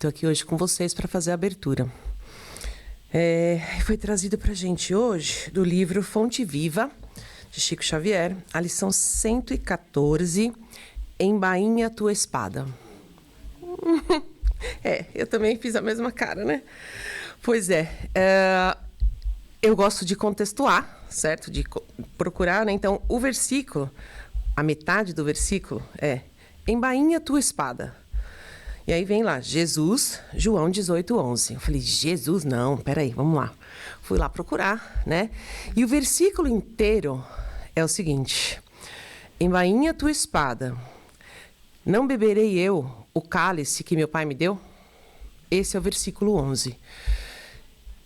estou aqui hoje com vocês para fazer a abertura. Foi trazido para a gente hoje do livro Fonte Viva, de Chico Xavier, a lição 114, Embainha tua espada. Eu também fiz a mesma cara, né? Pois eu gosto de contextuar, certo? De procurar, né? Então, o versículo, a metade do versículo é embainha tua espada. E aí vem lá, Jesus, João 18:11. Eu falei, Jesus, não, peraí, vamos lá. Fui lá procurar, né? E o versículo inteiro é o seguinte: embainha tua espada, não beberei eu o cálice que meu pai me deu? Esse é o versículo 11.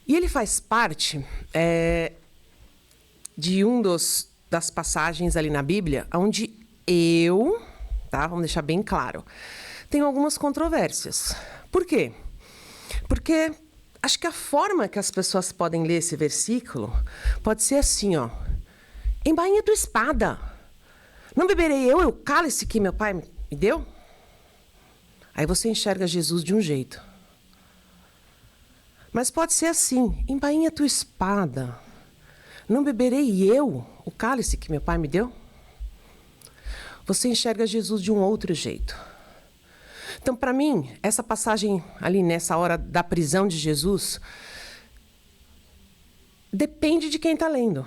E ele faz parte de das passagens ali na Bíblia, onde vamos deixar bem claro, tem algumas controvérsias. Por quê? Porque acho que a forma que as pessoas podem ler esse versículo pode ser assim, ó. Embainha tua espada. Não beberei eu o cálice que meu pai me deu? Aí você enxerga Jesus de um jeito. Mas pode ser assim, embainha tua espada. Não beberei eu o cálice que meu pai me deu? Você enxerga Jesus de um outro jeito. Então, para mim, essa passagem ali nessa hora da prisão de Jesus depende de quem está lendo.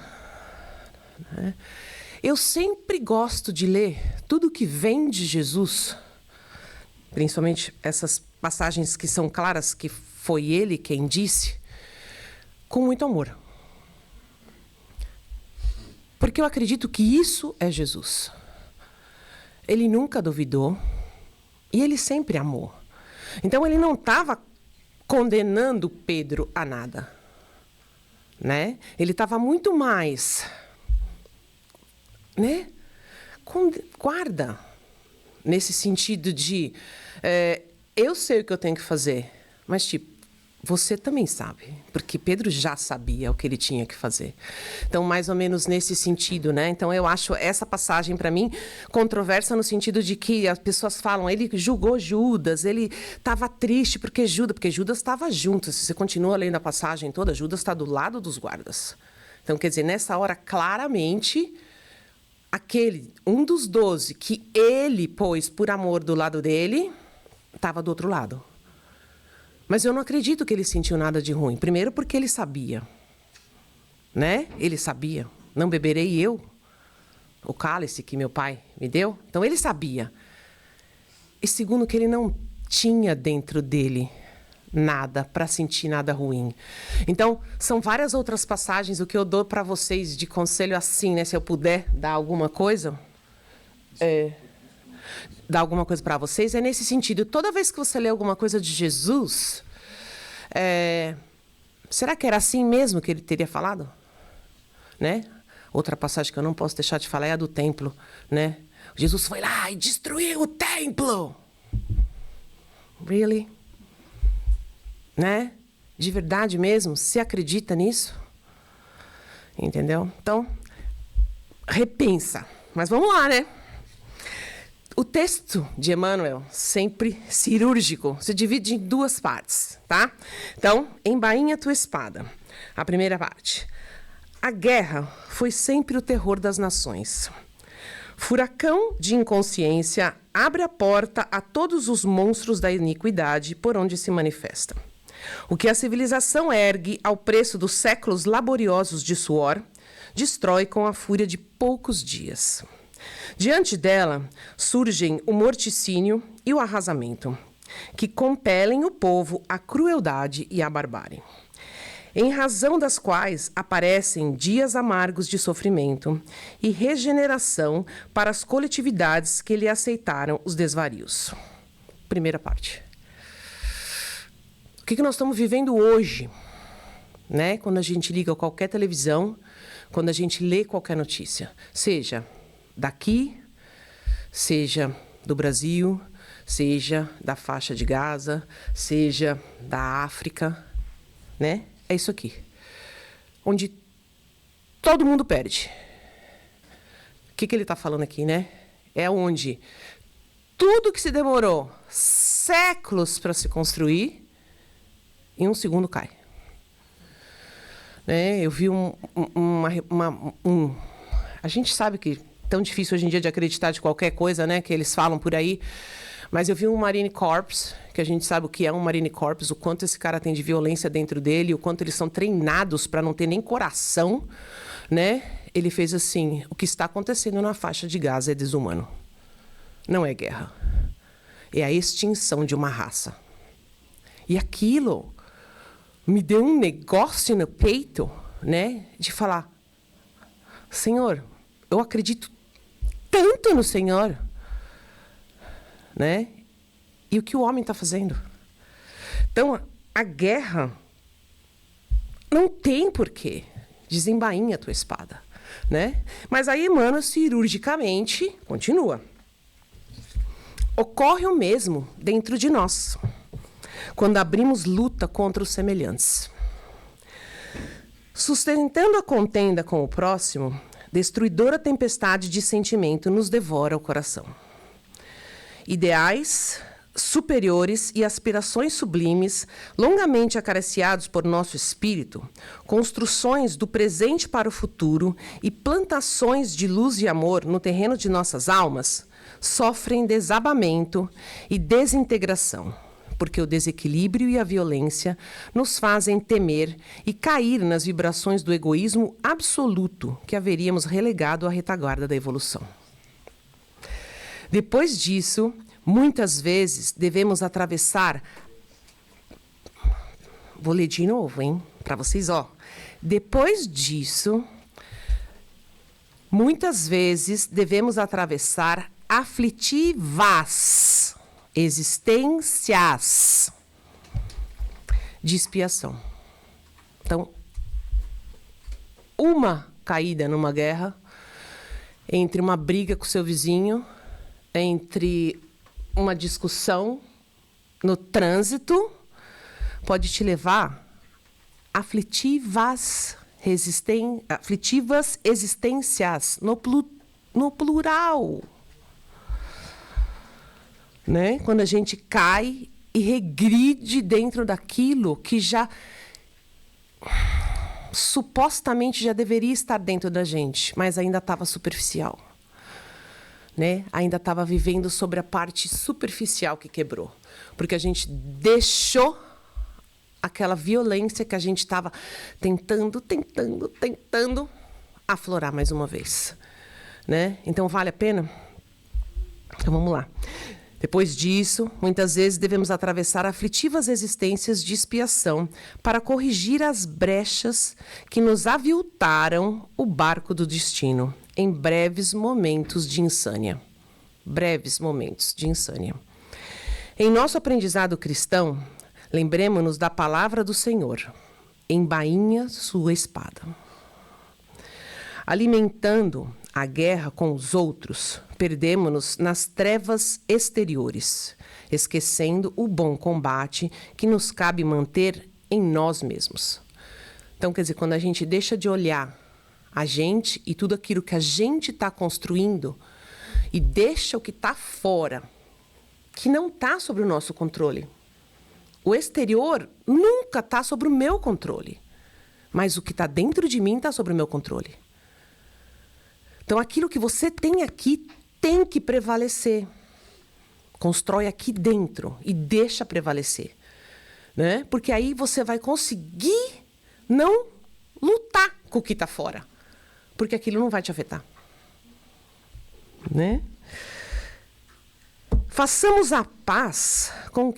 Eu sempre gosto de ler tudo que vem de Jesus, principalmente essas passagens que são claras que foi ele quem disse, com muito amor. Porque eu acredito que isso é Jesus. Ele nunca duvidou. E ele sempre amou. Então, ele não estava condenando Pedro a nada, né? Ele estava muito mais, né? Guarda, nesse sentido de, eu sei o que eu tenho que fazer, mas, você também sabe, porque Pedro já sabia o que ele tinha que fazer. Então, mais ou menos nesse sentido, né? Então, eu acho essa passagem, para mim, controversa no sentido de que as pessoas falam, ele julgou Judas, ele estava triste porque Judas estava junto. Se você continua lendo a passagem toda, Judas está do lado dos guardas. Então, quer dizer, nessa hora, claramente, um dos 12 que ele pôs por amor do lado dele, estava do outro lado. Mas eu não acredito que ele sentiu nada de ruim. Primeiro porque ele sabia, né? Ele sabia. Não beberei eu o cálice que meu pai me deu? Então, ele sabia. E segundo que ele não tinha dentro dele nada para sentir nada ruim. Então, são várias outras passagens. O que eu dou para vocês de conselho assim, né? Se eu puder dar alguma coisa... dar alguma coisa para vocês, é nesse sentido. Toda vez que você lê alguma coisa de Jesus, será que era assim mesmo que ele teria falado? Né? Outra passagem que eu não posso deixar de falar é a do templo, né? Jesus foi lá e destruiu o templo. Really? Né? De verdade mesmo? Você acredita nisso? Entendeu? Então, repensa. Mas vamos lá, né? O texto de Emmanuel, sempre cirúrgico, se divide em duas partes, tá? Então, embainha tua espada. A primeira parte. A guerra foi sempre o terror das nações. Furacão de inconsciência abre a porta a todos os monstros da iniquidade por onde se manifestam. O que a civilização ergue ao preço dos séculos laboriosos de suor, destrói com a fúria de poucos dias. Diante dela, surgem o morticínio e o arrasamento, que compelem o povo à crueldade e à barbárie, em razão das quais aparecem dias amargos de sofrimento e regeneração para as coletividades que lhe aceitaram os desvarios. Primeira parte. O que nós estamos vivendo hoje, né? Quando a gente liga qualquer televisão, quando a gente lê qualquer notícia, seja daqui, seja do Brasil, seja da faixa de Gaza, seja da África, né? É isso aqui. Onde todo mundo perde. O que ele está falando aqui, né? É onde tudo que se demorou séculos para se construir, em um segundo cai. Né? Eu vi a gente sabe que é tão difícil hoje em dia de acreditar de qualquer coisa, né, que eles falam por aí, mas eu vi um Marine Corps, que a gente sabe o que é um Marine Corps, o quanto esse cara tem de violência dentro dele, o quanto eles são treinados para não ter nem coração, né? Ele fez assim: o que está acontecendo na faixa de Gaza é desumano. Não é guerra. É a extinção de uma raça. E aquilo me deu um negócio no peito, né? De falar: Senhor, eu acredito tanto no Senhor, né? E o que o homem está fazendo? Então, a guerra não tem porquê. Desembainha a tua espada, né? Mas aí Emmanuel cirurgicamente continua. Ocorre o mesmo dentro de nós, quando abrimos luta contra os semelhantes. Sustentando a contenda com o próximo, destruidora tempestade de sentimento nos devora o coração. Ideais superiores e aspirações sublimes, longamente acariciados por nosso espírito, construções do presente para o futuro e plantações de luz e amor no terreno de nossas almas, sofrem desabamento e desintegração, porque o desequilíbrio e a violência nos fazem temer e cair nas vibrações do egoísmo absoluto que haveríamos relegado à retaguarda da evolução. Depois disso, muitas vezes devemos atravessar... Vou ler de novo, hein? Para vocês, ó. Depois disso, muitas vezes devemos atravessar aflitivas existências de expiação. Então, uma caída numa guerra, entre uma briga com seu vizinho, entre uma discussão no trânsito, pode te levar a aflitivas existências, no plural. Né? Quando a gente cai e regride dentro daquilo que já supostamente já deveria estar dentro da gente, mas ainda estava superficial. Né? Ainda estava vivendo sobre a parte superficial que quebrou. Porque a gente deixou aquela violência que a gente estava tentando aflorar mais uma vez. Né? Então, vale a pena? Então, vamos lá. Depois disso, muitas vezes devemos atravessar aflitivas existências de expiação para corrigir as brechas que nos aviltaram o barco do destino em breves momentos de insânia. Breves momentos de insânia. Em nosso aprendizado cristão, lembremos-nos da palavra do Senhor: embainha sua espada. Alimentando a guerra com os outros, perdemo-nos nas trevas exteriores, esquecendo o bom combate que nos cabe manter em nós mesmos. Então, quer dizer, quando a gente deixa de olhar a gente e tudo aquilo que a gente está construindo e deixa o que está fora, que não está sob o nosso controle. O exterior nunca está sob o meu controle, mas o que está dentro de mim está sob o meu controle. Então, aquilo que você tem aqui tem que prevalecer. Constrói aqui dentro e deixa prevalecer. Né? Porque aí você vai conseguir não lutar com o que está fora. Porque aquilo não vai te afetar. Né? Façamos a paz com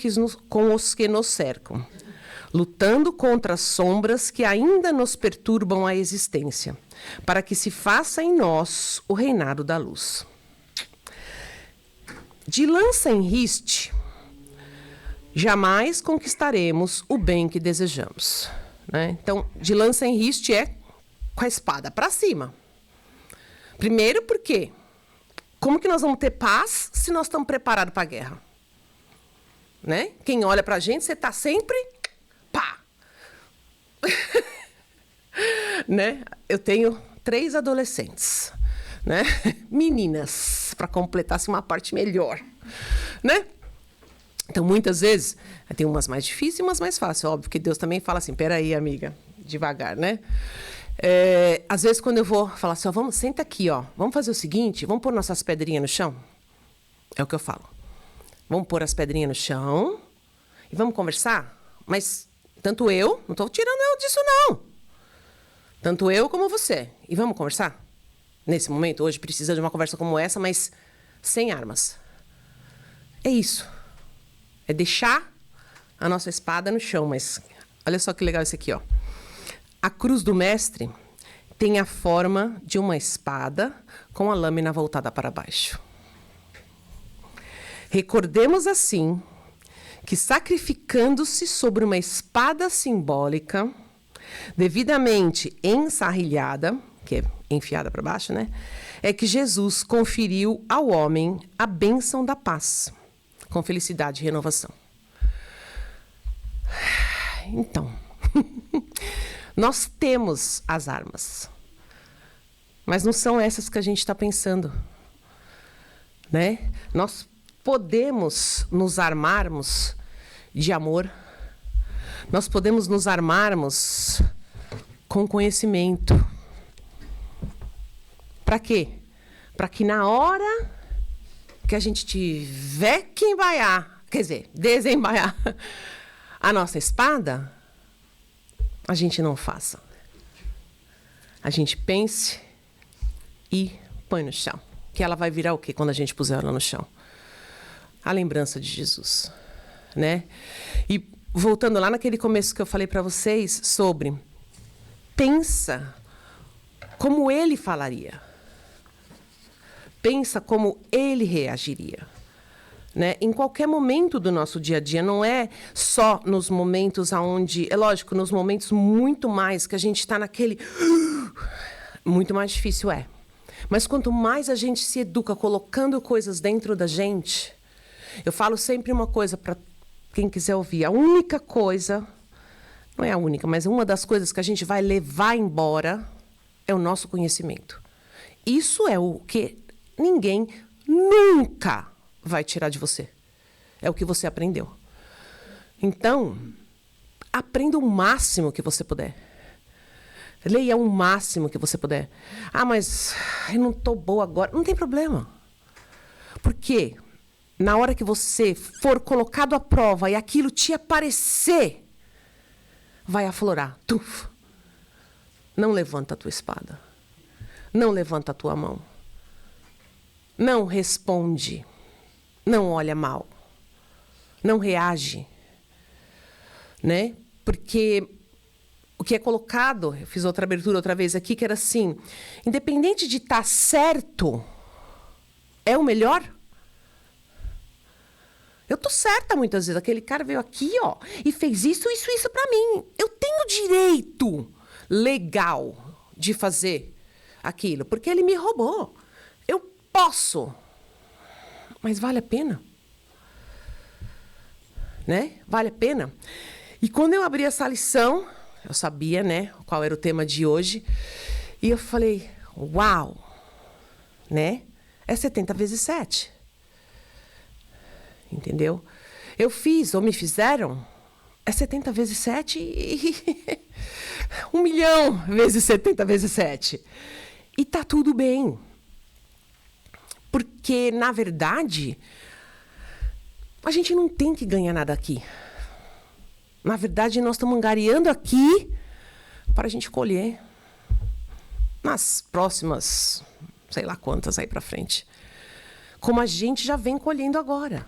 os que nos cercam, lutando contra as sombras que ainda nos perturbam a existência, para que se faça em nós o reinado da luz. De lança em riste, jamais conquistaremos o bem que desejamos. Né? Então, de lança em riste é com a espada para cima. Primeiro porque, como que nós vamos ter paz se nós estamos preparados para a guerra? Né? Quem olha para a gente, você está sempre... pá! Né? Eu tenho 3 adolescentes, né? Meninas, para completar uma parte melhor, né? Então, muitas vezes, tem umas mais difíceis e umas mais fáceis. Óbvio que Deus também fala assim, peraí, amiga, devagar, né? Às vezes, quando eu vou falar assim, ó, vamos, senta aqui, ó, vamos fazer o seguinte, vamos pôr nossas pedrinhas no chão? É o que eu falo. Vamos pôr as pedrinhas no chão e vamos conversar? Mas tanto eu, não estou tirando eu disso, não. Tanto eu como você. E vamos conversar? Nesse momento, hoje, precisa de uma conversa como essa, mas sem armas. É isso. É deixar a nossa espada no chão, mas olha só que legal isso aqui, ó. A cruz do mestre tem a forma de uma espada com a lâmina voltada para baixo. Recordemos assim que sacrificando-se sobre uma espada simbólica, devidamente ensarrilhada, que é enfiada para baixo, né? É que Jesus conferiu ao homem a bênção da paz, com felicidade e renovação. Então, nós temos as armas, mas não são essas que a gente está pensando, né? Nós podemos nos armarmos de amor, nós podemos nos armarmos com conhecimento. Para quê? Para que na hora que a gente tiver que embaiar, quer dizer, desembaiar a nossa espada, a gente não faça. A gente pense e põe no chão. Que ela vai virar o quê quando a gente puser ela no chão? A lembrança de Jesus, né? E voltando lá naquele começo que eu falei para vocês sobre pensa como ele falaria. Pensa como ele reagiria. Né? Em qualquer momento do nosso dia a dia, não é só nos momentos onde... É lógico, nos momentos muito mais que a gente está naquele... Muito mais difícil é. Mas quanto mais a gente se educa colocando coisas dentro da gente... Eu falo sempre uma coisa para quem quiser ouvir. A única coisa... Não é a única, mas uma das coisas que a gente vai levar embora é o nosso conhecimento. Isso é o que ninguém nunca vai tirar de você. É o que você aprendeu. Então, aprenda o máximo que você puder. Leia o máximo que você puder. Ah, mas eu não estou boa agora. Não tem problema. Porque na hora que você for colocado à prova e aquilo te aparecer, vai aflorar. Tuf. Não levanta a tua espada. Não levanta a tua mão. Não responde. Não olha mal. Não reage. Né? Porque o que é colocado, eu fiz outra abertura outra vez aqui, que era assim, independente de estar certo, é o melhor? Eu tô certa muitas vezes. Aquele cara veio aqui, ó, e fez isso pra mim. Eu tenho direito legal de fazer aquilo, porque ele me roubou. Eu posso. Mas vale a pena? Né? Vale a pena? E quando eu abri essa lição, eu sabia, né, qual era o tema de hoje, e eu falei, uau, né? É 70 vezes 7. Entendeu? Eu fiz, ou me fizeram, é 70 vezes 7 e 1 milhão vezes 70 vezes 7. E tá tudo bem. Porque, na verdade, a gente não tem que ganhar nada aqui. Na verdade, nós estamos angariando aqui para a gente colher nas próximas, sei lá quantas aí para frente. Como a gente já vem colhendo agora.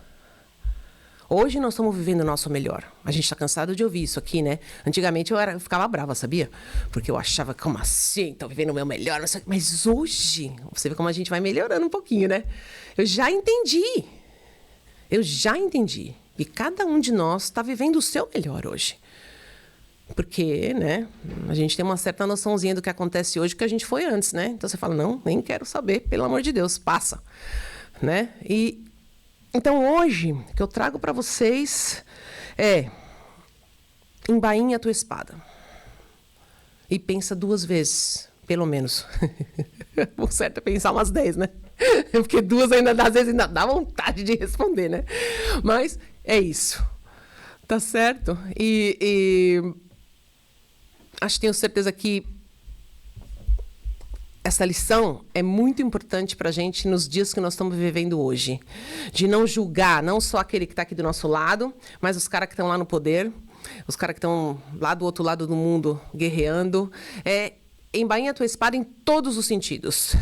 Hoje nós estamos vivendo o nosso melhor. A gente está cansado de ouvir isso aqui, né? Antigamente eu ficava brava, sabia? Porque eu achava, como assim? Estou vivendo o meu melhor. Não sei. Mas hoje, você vê como a gente vai melhorando um pouquinho, né? Eu já entendi. E cada um de nós está vivendo o seu melhor hoje. Porque, né? A gente tem uma certa noçãozinha do que acontece hoje que a gente foi antes, né? Então você fala, não, nem quero saber, pelo amor de Deus, passa. Né? Então, hoje, o que eu trago para vocês é embainha a tua espada. E pensa 2 vezes, pelo menos. O certo é pensar umas 10, né? Porque 2 ainda, às vezes, ainda dá vontade de responder, né? Mas É isso. Tá certo? E tenho certeza que essa lição é muito importante para a gente nos dias que nós estamos vivendo hoje. De não julgar não só aquele que está aqui do nosso lado, mas os caras que estão lá no poder, os caras que estão lá do outro lado do mundo guerreando. Embainha a tua espada em todos os sentidos.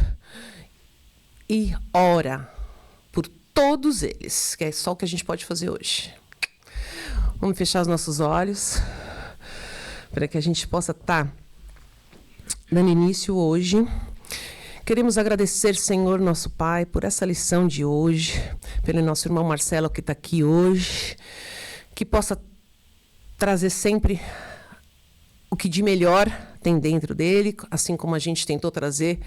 E ora por todos eles, que é só o que a gente pode fazer hoje. Vamos fechar os nossos olhos para que a gente possa estar dando início hoje. Queremos agradecer, Senhor, nosso Pai, por essa lição de hoje, pelo nosso irmão Marcelo que está aqui hoje, que possa trazer sempre o que de melhor tem dentro dele, assim como a gente tentou trazer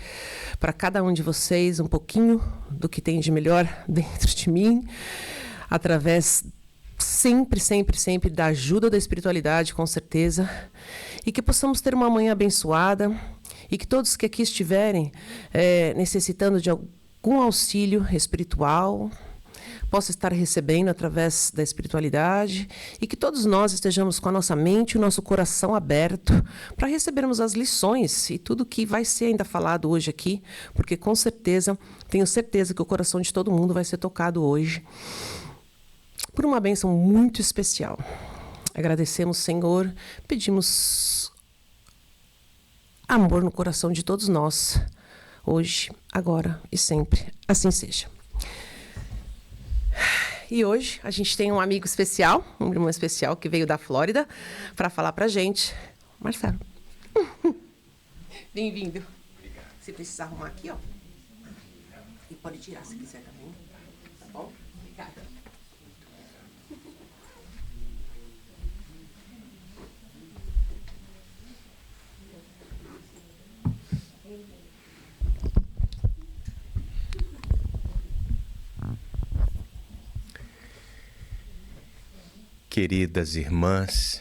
para cada um de vocês um pouquinho do que tem de melhor dentro de mim, através sempre, sempre, sempre da ajuda da espiritualidade, com certeza, e que possamos ter uma manhã abençoada, e que todos que aqui estiverem necessitando de algum auxílio espiritual possa estar recebendo através da espiritualidade, e que todos nós estejamos com a nossa mente e o nosso coração aberto para recebermos as lições e tudo que vai ser ainda falado hoje aqui, porque com certeza, tenho certeza que o coração de todo mundo vai ser tocado hoje por uma bênção muito especial. Agradecemos, Senhor, pedimos amor no coração de todos nós, hoje, agora e sempre. Assim seja. E hoje a gente tem um amigo especial, um irmão especial que veio da Flórida para falar para a gente. Marcelo. Bem-vindo. Obrigado. Se precisar arrumar aqui, ó. E pode tirar se quiser também. Tá bom? Obrigada. Queridas irmãs,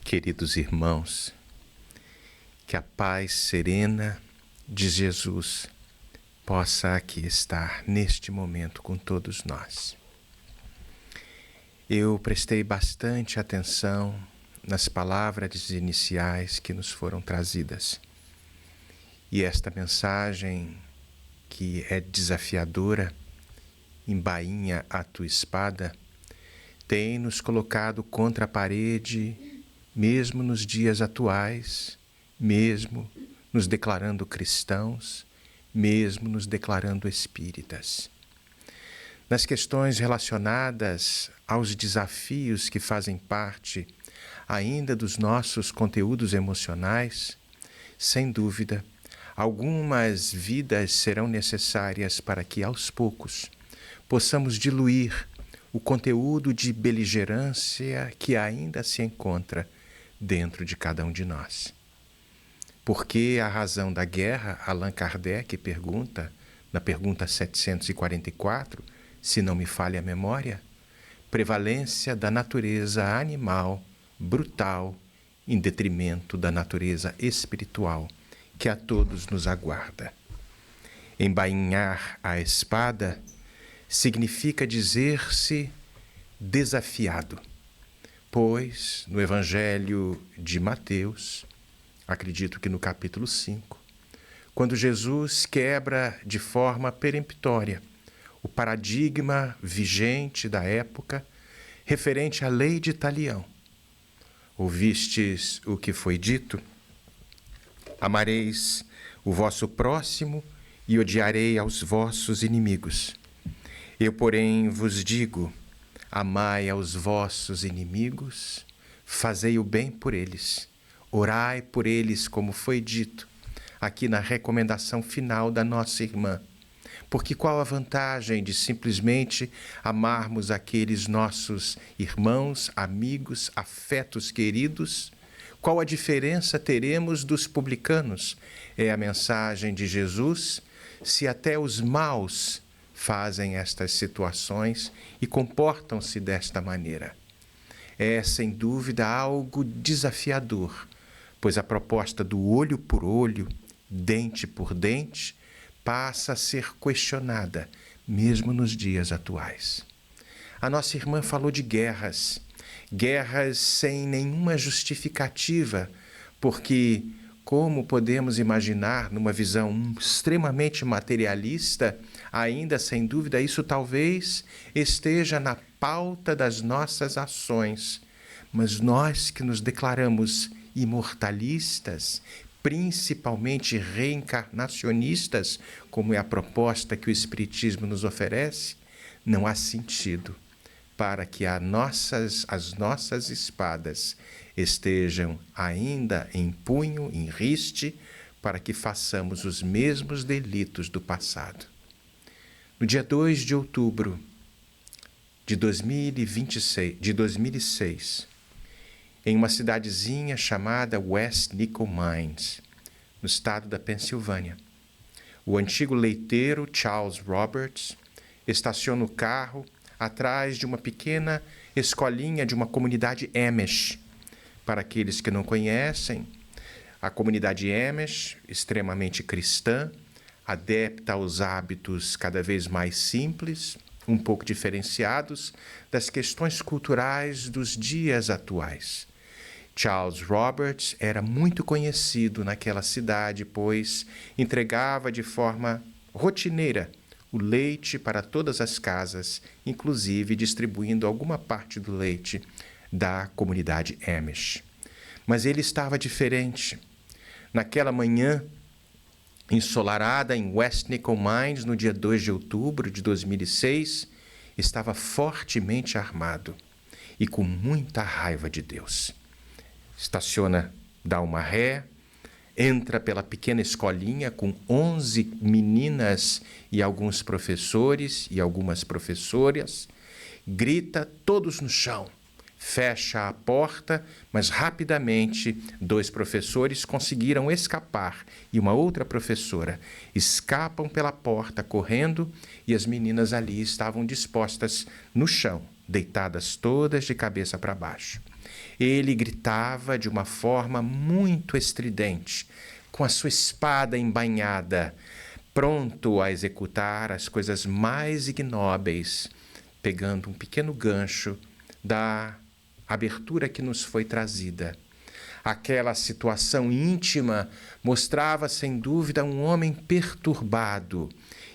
queridos irmãos, que a paz serena de Jesus possa aqui estar neste momento com todos nós. Eu prestei bastante atenção nas palavras iniciais que nos foram trazidas. E esta mensagem, que é desafiadora, embainha a tua espada, tem nos colocado contra a parede, mesmo nos dias atuais, mesmo nos declarando cristãos, mesmo nos declarando espíritas. Nas questões relacionadas aos desafios que fazem parte ainda dos nossos conteúdos emocionais, sem dúvida, algumas vidas serão necessárias para que, aos poucos, possamos diluir o conteúdo de beligerância que ainda se encontra dentro de cada um de nós. Por que a razão da guerra? Allan Kardec pergunta, na pergunta 744, se não me falha a memória, prevalência da natureza animal, brutal, em detrimento da natureza espiritual, que a todos nos aguarda. Embainhar a espada significa dizer-se desafiado, pois no Evangelho de Mateus, acredito que no capítulo 5, quando Jesus quebra de forma peremptória o paradigma vigente da época referente à lei de Talião. Ouvistes o que foi dito? Amareis o vosso próximo e odiarei aos vossos inimigos. Eu, porém, vos digo, amai aos vossos inimigos, fazei o bem por eles, orai por eles, como foi dito aqui na recomendação final da nossa irmã. Porque qual a vantagem de simplesmente amarmos aqueles nossos irmãos, amigos, afetos queridos? Qual a diferença teremos dos publicanos? É a mensagem de Jesus, se até os maus fazem estas situações e comportam-se desta maneira. É, sem dúvida, algo desafiador, pois a proposta do olho por olho, dente por dente, passa a ser questionada, mesmo nos dias atuais. A nossa irmã falou de guerras, guerras sem nenhuma justificativa, porque, como podemos imaginar, numa visão extremamente materialista, ainda sem dúvida, isso talvez esteja na pauta das nossas ações. Mas nós que nos declaramos imortalistas, principalmente reencarnacionistas, como é a proposta que o Espiritismo nos oferece, não há sentido para que as nossas espadas estejam ainda em punho, em riste, para que façamos os mesmos delitos do passado. No dia 2 de outubro de 2006, em uma cidadezinha chamada West Nickel Mines, no estado da Pensilvânia, o antigo leiteiro Charles Roberts estaciona o carro atrás de uma pequena escolinha de uma comunidade Amish. Para aqueles que não conhecem, a comunidade Amish, extremamente cristã, adepta aos hábitos cada vez mais simples, um pouco diferenciados das questões culturais dos dias atuais. Charles Roberts era muito conhecido naquela cidade, pois entregava de forma rotineira o leite para todas as casas, inclusive distribuindo alguma parte do leite da comunidade Amish. Mas ele estava diferente. Naquela manhã ensolarada em West Nickel Mines, no dia 2 de outubro de 2006, estava fortemente armado e com muita raiva de Deus. Estaciona, dá uma ré, entra pela pequena escolinha com 11 meninas e alguns professores e algumas professoras, grita todos no chão, fecha a porta, mas rapidamente 2 professores conseguiram escapar e uma outra professora escapam pela porta correndo e as meninas ali estavam dispostas no chão, deitadas todas de cabeça para baixo. Ele gritava de uma forma muito estridente, com a sua espada embainhada, pronto a executar as coisas mais ignóbeis, pegando um pequeno gancho da abertura que nos foi trazida. Aquela situação íntima mostrava, sem dúvida, um homem perturbado,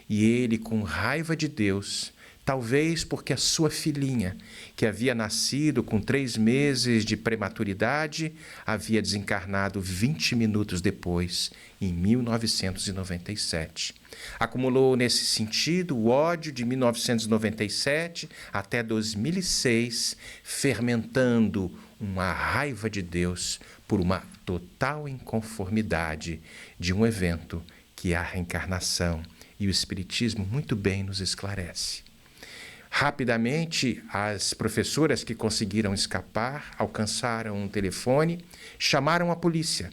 e ele, com raiva de Deus, talvez porque a sua filhinha, que havia nascido com 3 meses de prematuridade, havia desencarnado 20 minutos depois, em 1997. Acumulou nesse sentido o ódio de 1997 até 2006, fermentando uma raiva de Deus por uma total inconformidade de um evento que é a reencarnação, e o Espiritismo muito bem nos esclarece. Rapidamente, as professoras que conseguiram escapar alcançaram um telefone, chamaram a polícia.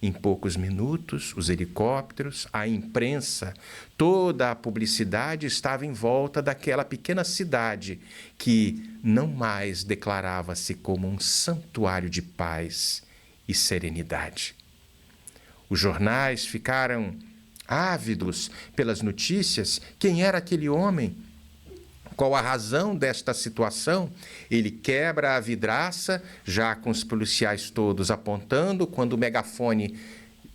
Em poucos minutos, os helicópteros, a imprensa, toda a publicidade estava em volta daquela pequena cidade que não mais declarava-se como um santuário de paz e serenidade. Os jornais ficaram ávidos pelas notícias. Quem era aquele homem? Qual a razão desta situação? Ele quebra a vidraça, já com os policiais todos apontando, quando o megafone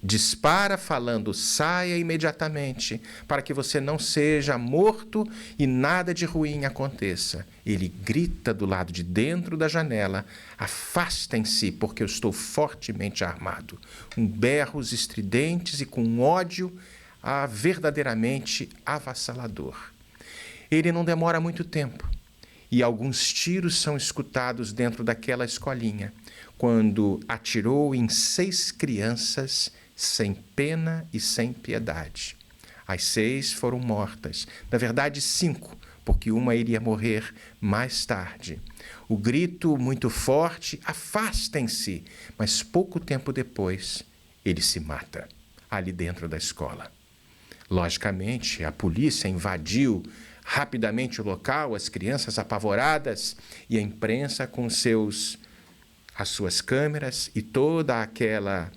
dispara falando: saia imediatamente, para que você não seja morto e nada de ruim aconteça. Ele grita do lado de dentro da janela: afastem-se, porque eu estou fortemente armado. Berros estridentes e com ódio verdadeiramente avassalador. Ele não demora muito tempo e alguns tiros são escutados dentro daquela escolinha, quando atirou em 6 crianças sem pena e sem piedade. As 6 foram mortas, na verdade 5, porque uma iria morrer mais tarde. O grito muito forte: afastem-se, mas pouco tempo depois ele se mata, ali dentro da escola. Logicamente, a polícia invadiu rapidamente o local, as crianças apavoradas e a imprensa com as suas câmeras e toda aquela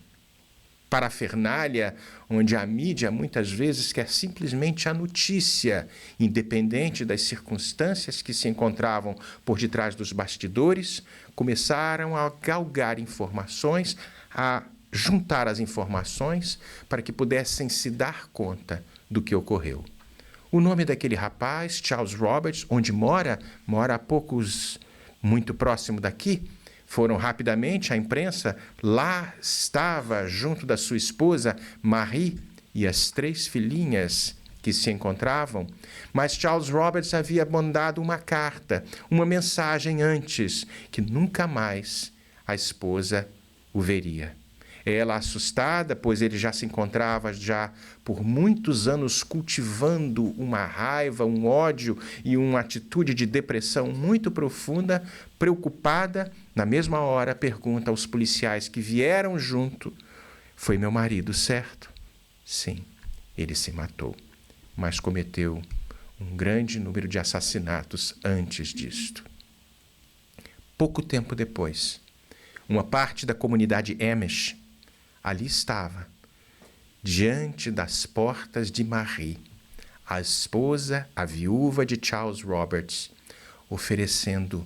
parafernália onde a mídia muitas vezes quer simplesmente a notícia, independente das circunstâncias que se encontravam por detrás dos bastidores, começaram a galgar informações, a juntar as informações para que pudessem se dar conta do que ocorreu. O nome daquele rapaz, Charles Roberts, onde mora há poucos, muito próximo daqui, foram rapidamente à imprensa. Lá estava, junto da sua esposa, Marie, e as 3 filhinhas que se encontravam. Mas Charles Roberts havia mandado uma carta, uma mensagem antes, que nunca mais a esposa o veria. Ela, assustada, pois ele já se encontrava por muitos anos cultivando uma raiva, um ódio e uma atitude de depressão muito profunda, preocupada, na mesma hora pergunta aos policiais que vieram junto: foi meu marido, certo? Sim, ele se matou, mas cometeu um grande número de assassinatos antes disto. Pouco tempo depois, uma parte da comunidade Amish ali estava, diante das portas de Marie, a esposa, a viúva de Charles Roberts, oferecendo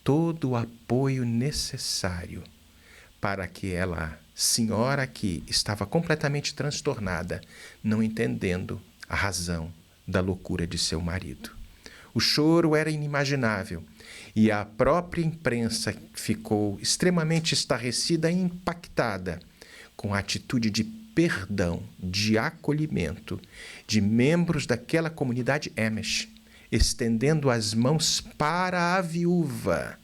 todo o apoio necessário para que ela, senhora que estava completamente transtornada, não entendendo a razão da loucura de seu marido. O choro era inimaginável e a própria imprensa ficou extremamente estarrecida e impactada com a atitude de perdão, de acolhimento de membros daquela comunidade Amish, estendendo as mãos para a viúva,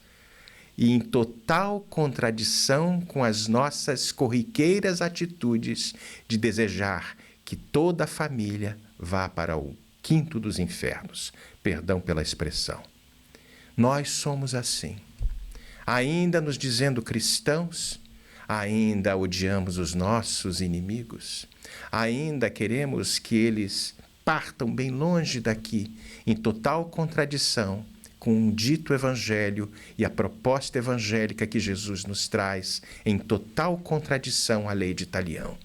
e em total contradição com as nossas corriqueiras atitudes de desejar que toda a família vá para o quinto dos infernos. Perdão pela expressão. Nós somos assim, ainda nos dizendo cristãos, ainda odiamos os nossos inimigos, ainda queremos que eles partam bem longe daqui, em total contradição com o dito evangelho e a proposta evangélica que Jesus nos traz, em total contradição à lei de Talião.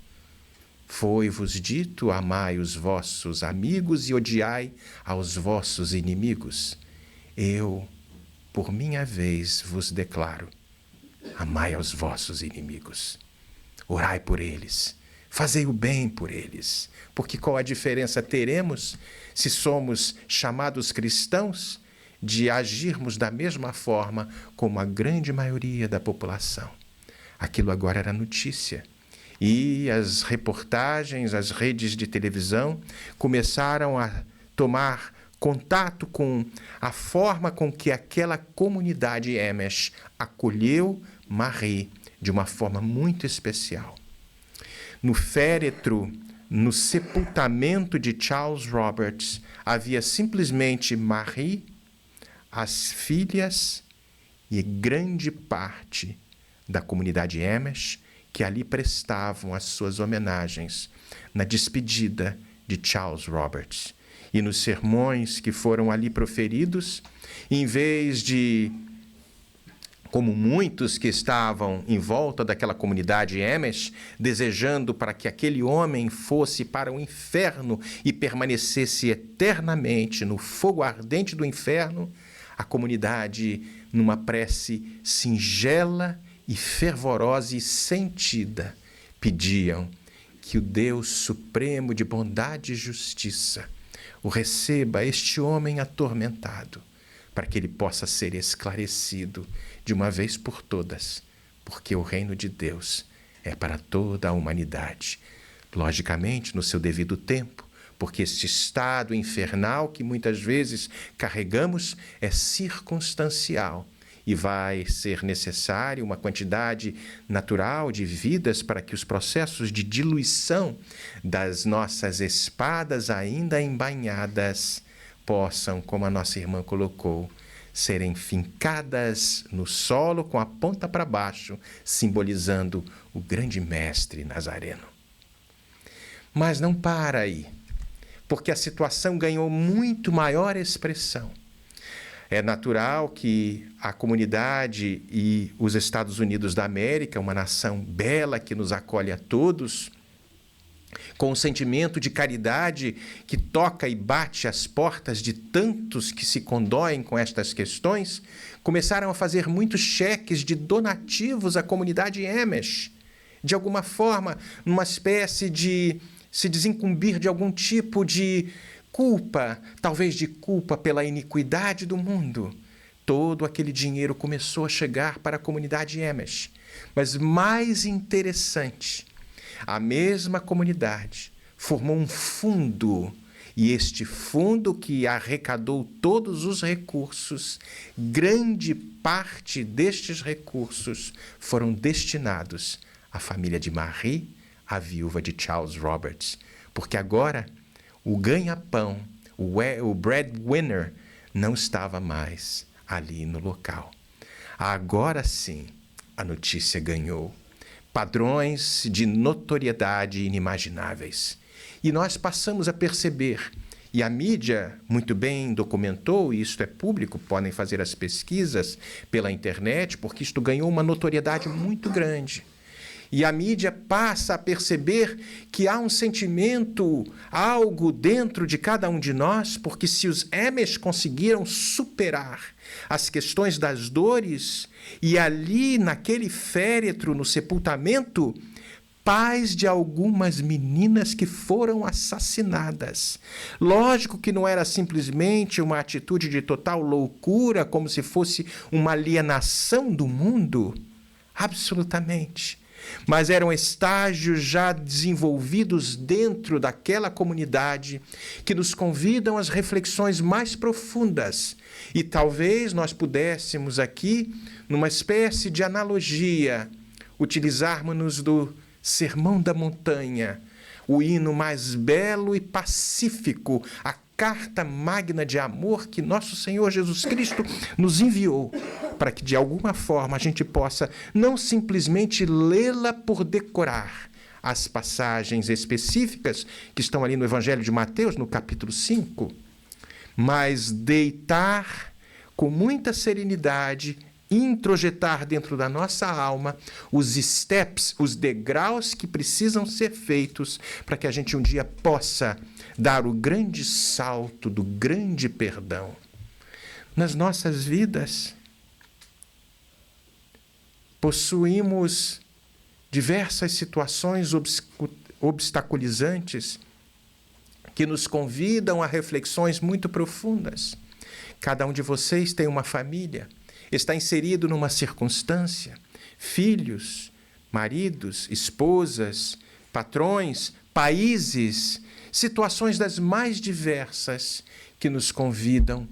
Foi-vos dito: amai os vossos amigos e odiai aos vossos inimigos. Eu, por minha vez, vos declaro: amai aos vossos inimigos, orai por eles, fazei o bem por eles, porque qual a diferença teremos se somos chamados cristãos de agirmos da mesma forma como a grande maioria da população? Aquilo agora era notícia. E as reportagens, as redes de televisão começaram a tomar contato com a forma com que aquela comunidade Amish acolheu Marie de uma forma muito especial. No féretro, no sepultamento de Charles Roberts, havia simplesmente Marie, as filhas e grande parte da comunidade Amish que ali prestavam as suas homenagens na despedida de Charles Roberts. E nos sermões que foram ali proferidos, em vez de, como muitos que estavam em volta daquela comunidade Amish, desejando para que aquele homem fosse para o inferno e permanecesse eternamente no fogo ardente do inferno, a comunidade, numa prece singela e fervorosa e sentida, pediam que o Deus supremo de bondade e justiça o receba, este homem atormentado, para que ele possa ser esclarecido de uma vez por todas, porque o reino de Deus é para toda a humanidade, logicamente no seu devido tempo, porque este estado infernal que muitas vezes carregamos é circunstancial e vai ser necessário uma quantidade natural de vidas para que os processos de diluição das nossas espadas ainda embainhadas possam, como a nossa irmã colocou, serem fincadas no solo com a ponta para baixo, simbolizando o grande mestre Nazareno. Mas não para aí, porque a situação ganhou muito maior expressão. É natural que a comunidade e os Estados Unidos da América, uma nação bela que nos acolhe a todos, com um sentimento de caridade que toca e bate as portas de tantos que se condoem com estas questões, começaram a fazer muitos cheques de donativos à comunidade Amish, de alguma forma, numa espécie de se desincumbir de algum tipo de culpa, talvez de culpa pela iniquidade do mundo. Todo aquele dinheiro começou a chegar para a comunidade Amish. Mas mais interessante, a mesma comunidade formou um fundo, e este fundo que arrecadou todos os recursos, grande parte destes recursos foram destinados à família de Marie, a viúva de Charles Roberts, porque agora o ganha-pão, o breadwinner, não estava mais ali no local. Agora sim, a notícia ganhou padrões de notoriedade inimagináveis. E nós passamos a perceber, e a mídia muito bem documentou, e isto é público, podem fazer as pesquisas pela internet, porque isto ganhou uma notoriedade muito grande. E a mídia passa a perceber que há um sentimento, algo dentro de cada um de nós, porque se os Amish conseguiram superar as questões das dores, e ali naquele féretro, no sepultamento, pais de algumas meninas que foram assassinadas. Lógico que não era simplesmente uma atitude de total loucura, como se fosse uma alienação do mundo. Absolutamente. Mas eram estágios já desenvolvidos dentro daquela comunidade que nos convidam às reflexões mais profundas. E talvez nós pudéssemos aqui, numa espécie de analogia, utilizarmos-nos do Sermão da Montanha, o hino mais belo e pacífico, a carta magna de amor que nosso Senhor Jesus Cristo nos enviou, para que de alguma forma a gente possa não simplesmente lê-la por decorar as passagens específicas que estão ali no Evangelho de Mateus, no capítulo 5, mas deitar com muita serenidade, introjetar dentro da nossa alma os steps, os degraus que precisam ser feitos para que a gente um dia possa dar o grande salto do grande perdão. Nas nossas vidas, possuímos diversas situações obstaculizantes que nos convidam a reflexões muito profundas. Cada um de vocês tem uma família, está inserido numa circunstância, filhos, maridos, esposas, patrões, países, situações das mais diversas que nos convidam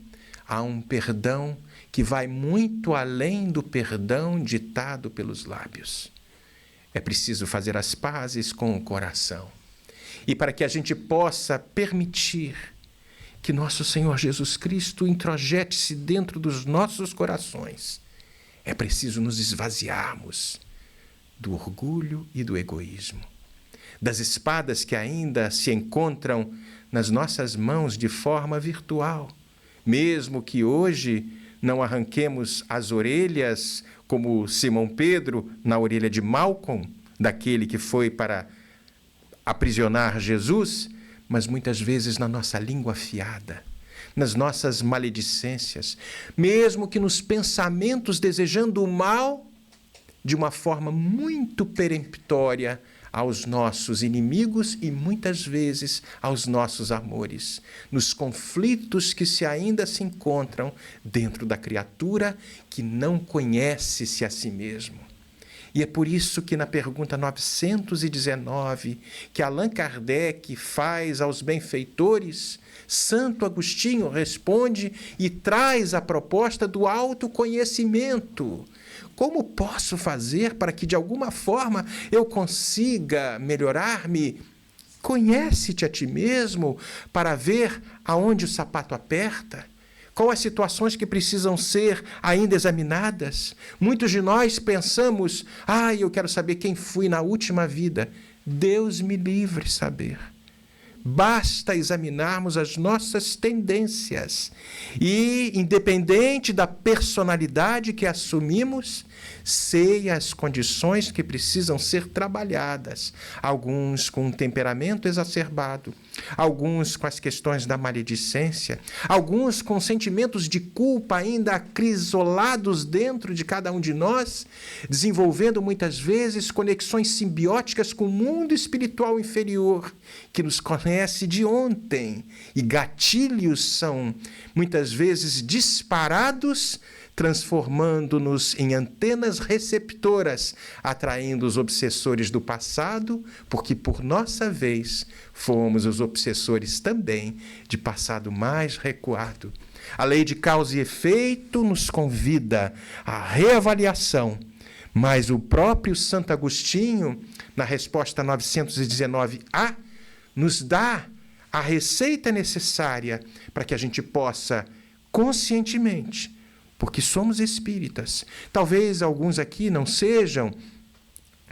a um perdão que vai muito além do perdão ditado pelos lábios. É preciso fazer as pazes com o coração. E para que a gente possa permitir que nosso Senhor Jesus Cristo introjete-se dentro dos nossos corações, é preciso nos esvaziarmos do orgulho e do egoísmo, das espadas que ainda se encontram nas nossas mãos de forma virtual, mesmo que hoje não arranquemos as orelhas, como Simão Pedro na orelha de Malcolm, daquele que foi para aprisionar Jesus, mas muitas vezes na nossa língua afiada, nas nossas maledicências, mesmo que nos pensamentos desejando o mal, de uma forma muito peremptória aos nossos inimigos e muitas vezes aos nossos amores, nos conflitos que ainda se encontram dentro da criatura que não conhece-se a si mesmo. E é por isso que na pergunta 919, que Allan Kardec faz aos benfeitores, Santo Agostinho responde e traz a proposta do autoconhecimento. Como posso fazer para que de alguma forma eu consiga melhorar-me? Conhece-te a ti mesmo para ver aonde o sapato aperta. Quais as situações que precisam ser ainda examinadas? Muitos de nós pensamos, eu quero saber quem fui na última vida. Deus me livre saber. Basta examinarmos as nossas tendências e, independente da personalidade que assumimos, sei as condições que precisam ser trabalhadas. Alguns com um temperamento exacerbado, alguns com as questões da maledicência, alguns com sentimentos de culpa ainda acrisolados dentro de cada um de nós, desenvolvendo muitas vezes conexões simbióticas com o mundo espiritual inferior, que nos conhece de ontem. E gatilhos são muitas vezes disparados, transformando-nos em antenas receptoras, atraindo os obsessores do passado, porque por nossa vez fomos os obsessores também de passado mais recuado. A lei de causa e efeito nos convida à reavaliação, mas o próprio Santo Agostinho, na resposta 919A, nos dá a receita necessária para que a gente possa conscientemente, porque somos espíritas. Talvez alguns aqui não sejam,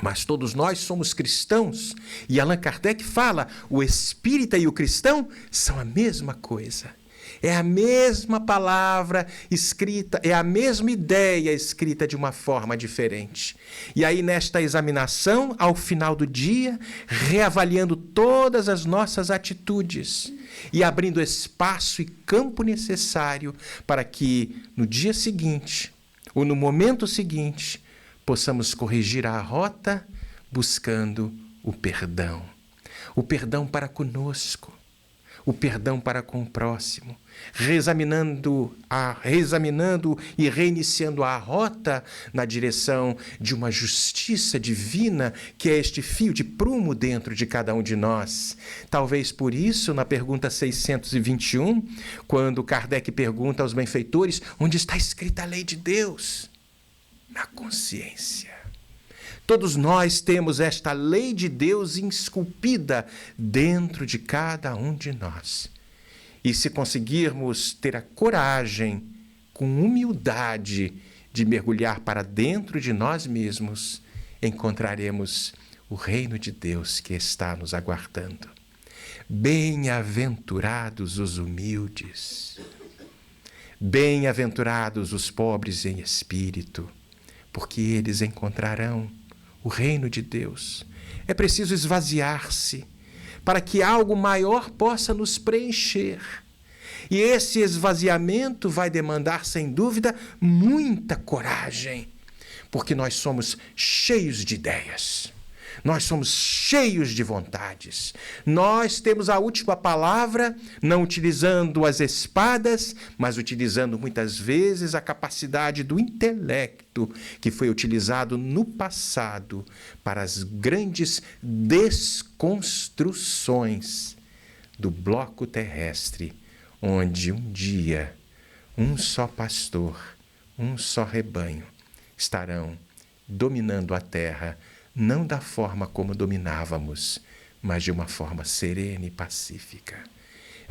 mas todos nós somos cristãos. E Allan Kardec fala, o espírita e o cristão são a mesma coisa. É a mesma palavra escrita, é a mesma ideia escrita de uma forma diferente. E aí, nesta examinação, ao final do dia, reavaliando todas as nossas atitudes e abrindo espaço e campo necessário para que, no dia seguinte, ou no momento seguinte, possamos corrigir a rota buscando o perdão. O perdão para conosco, o perdão para com o próximo, reexaminando e reiniciando a rota na direção de uma justiça divina, que é este fio de prumo dentro de cada um de nós. Talvez por isso, na pergunta 621, quando Kardec pergunta aos benfeitores, onde está escrita a lei de Deus? Na consciência. Todos nós temos esta lei de Deus esculpida dentro de cada um de nós. E se conseguirmos ter a coragem, com humildade, de mergulhar para dentro de nós mesmos, encontraremos o reino de Deus que está nos aguardando. Bem-aventurados os humildes, bem-aventurados os pobres em espírito, porque eles encontrarão o reino de Deus. É preciso esvaziar-se para que algo maior possa nos preencher. E esse esvaziamento vai demandar, sem dúvida, muita coragem, porque nós somos cheios de ideias, nós somos cheios de vontades, nós temos a última palavra, não utilizando as espadas, mas utilizando muitas vezes a capacidade do intelecto, que foi utilizado no passado para as grandes desconstruções do bloco terrestre, onde um dia um só pastor, um só rebanho estarão dominando a terra, não da forma como dominávamos, mas de uma forma serena e pacífica.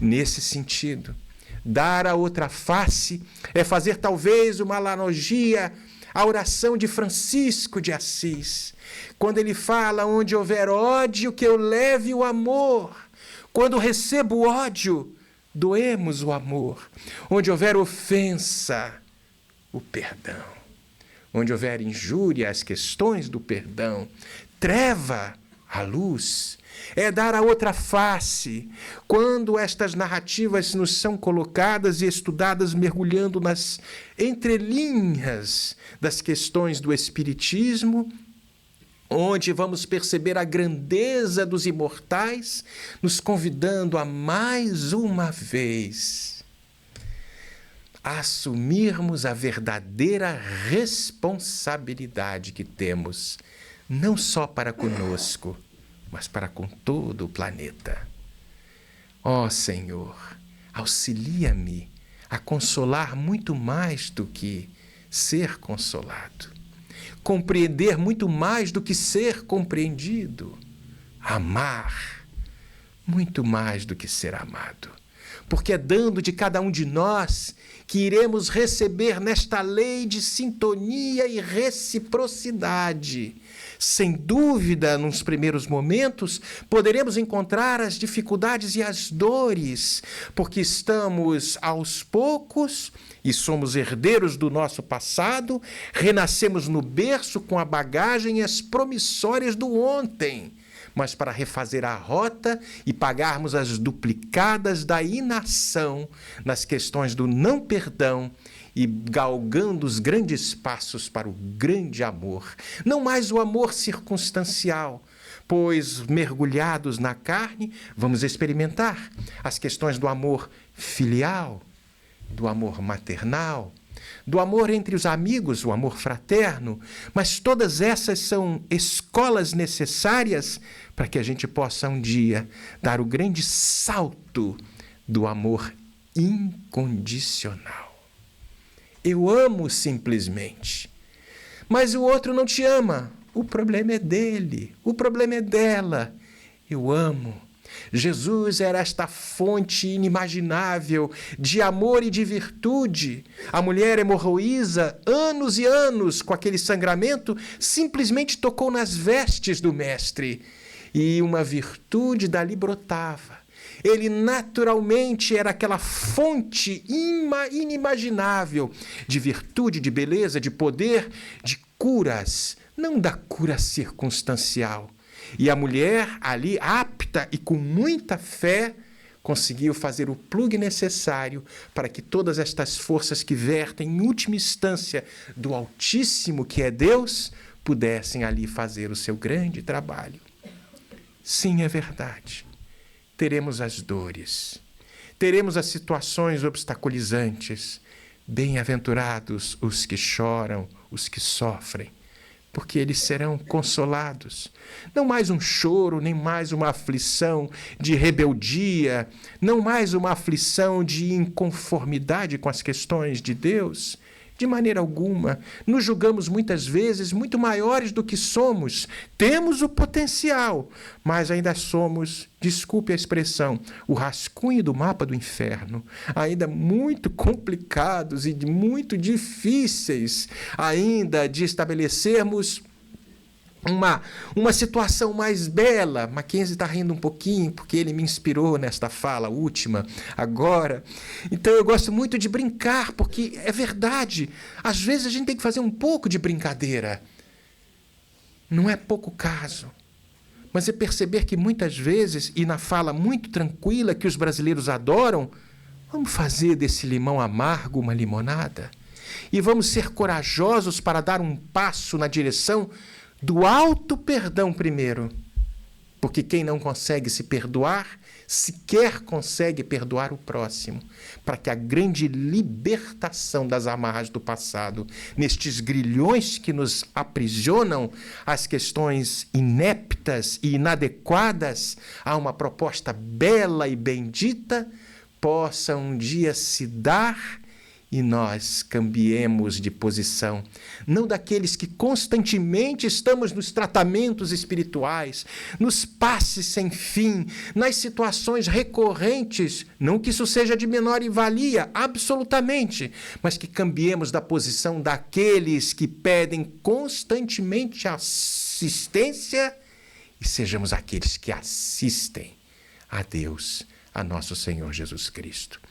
Nesse sentido, dar a outra face é fazer talvez uma analogia à oração de Francisco de Assis, quando ele fala, onde houver ódio, que eu leve o amor. Quando recebo ódio, doemos o amor. Onde houver ofensa, o perdão. Onde houver injúria, as questões do perdão. Treva, a luz. É dar a outra face. Quando estas narrativas nos são colocadas e estudadas mergulhando nas entrelinhas das questões do Espiritismo, onde vamos perceber a grandeza dos imortais, nos convidando a mais uma vez a assumirmos a verdadeira responsabilidade que temos, não só para conosco, mas para com todo o planeta. Ó Senhor, auxilia-me a consolar muito mais do que ser consolado, compreender muito mais do que ser compreendido, amar muito mais do que ser amado, porque é dando de cada um de nós que iremos receber nesta lei de sintonia e reciprocidade Sem dúvida, nos primeiros momentos, poderemos encontrar as dificuldades e as dores, porque estamos aos poucos e somos herdeiros do nosso passado, renascemos no berço com a bagagem e as promissórias do ontem, mas para refazer a rota e pagarmos as duplicadas da inação nas questões do não perdão e galgando os grandes passos para o grande amor. Não mais o amor circunstancial, pois mergulhados na carne, vamos experimentar as questões do amor filial, do amor maternal, do amor entre os amigos, o amor fraterno, mas todas essas são escolas necessárias para que a gente possa um dia dar o grande salto do amor incondicional. Eu amo simplesmente, mas o outro não te ama. O problema é dele, o problema é dela. Eu amo. Jesus era esta fonte inimaginável de amor e de virtude. A mulher hemorroísa, anos e anos com aquele sangramento, simplesmente tocou nas vestes do mestre e uma virtude dali brotava. Ele naturalmente era aquela fonte inimaginável de virtude, de beleza, de poder, de curas, não da cura circunstancial. E a mulher ali, apta e com muita fé, conseguiu fazer o plug necessário para que todas estas forças que vertem, em última instância, do Altíssimo, que é Deus, pudessem ali fazer o seu grande trabalho. Sim, é verdade. Teremos as dores, teremos as situações obstaculizantes. Bem-aventurados os que choram, os que sofrem, porque eles serão consolados. Não mais um choro, nem mais uma aflição de rebeldia, não mais uma aflição de inconformidade com as questões de Deus. De maneira alguma. Nos julgamos muitas vezes muito maiores do que somos. Temos o potencial, mas ainda somos, desculpe a expressão, o rascunho do mapa do inferno. Ainda muito complicados e muito difíceis ainda de estabelecermos uma situação mais bela. Mackenzie está rindo um pouquinho, porque ele me inspirou nesta fala última, agora. Então eu gosto muito de brincar, porque é verdade. Às vezes a gente tem que fazer um pouco de brincadeira. Não é pouco caso. Mas é perceber que muitas vezes, e na fala muito tranquila que os brasileiros adoram, vamos fazer desse limão amargo uma limonada? E vamos ser corajosos para dar um passo na direção do auto-perdão primeiro, porque quem não consegue se perdoar, sequer consegue perdoar o próximo, para que a grande libertação das amarras do passado, nestes grilhões que nos aprisionam, as questões ineptas e inadequadas a uma proposta bela e bendita, possa um dia se dar e nós cambiemos de posição, não daqueles que constantemente estamos nos tratamentos espirituais, nos passes sem fim, nas situações recorrentes, não que isso seja de menor valia, absolutamente, mas que cambiemos da posição daqueles que pedem constantemente assistência e sejamos aqueles que assistem a Deus, a nosso Senhor Jesus Cristo.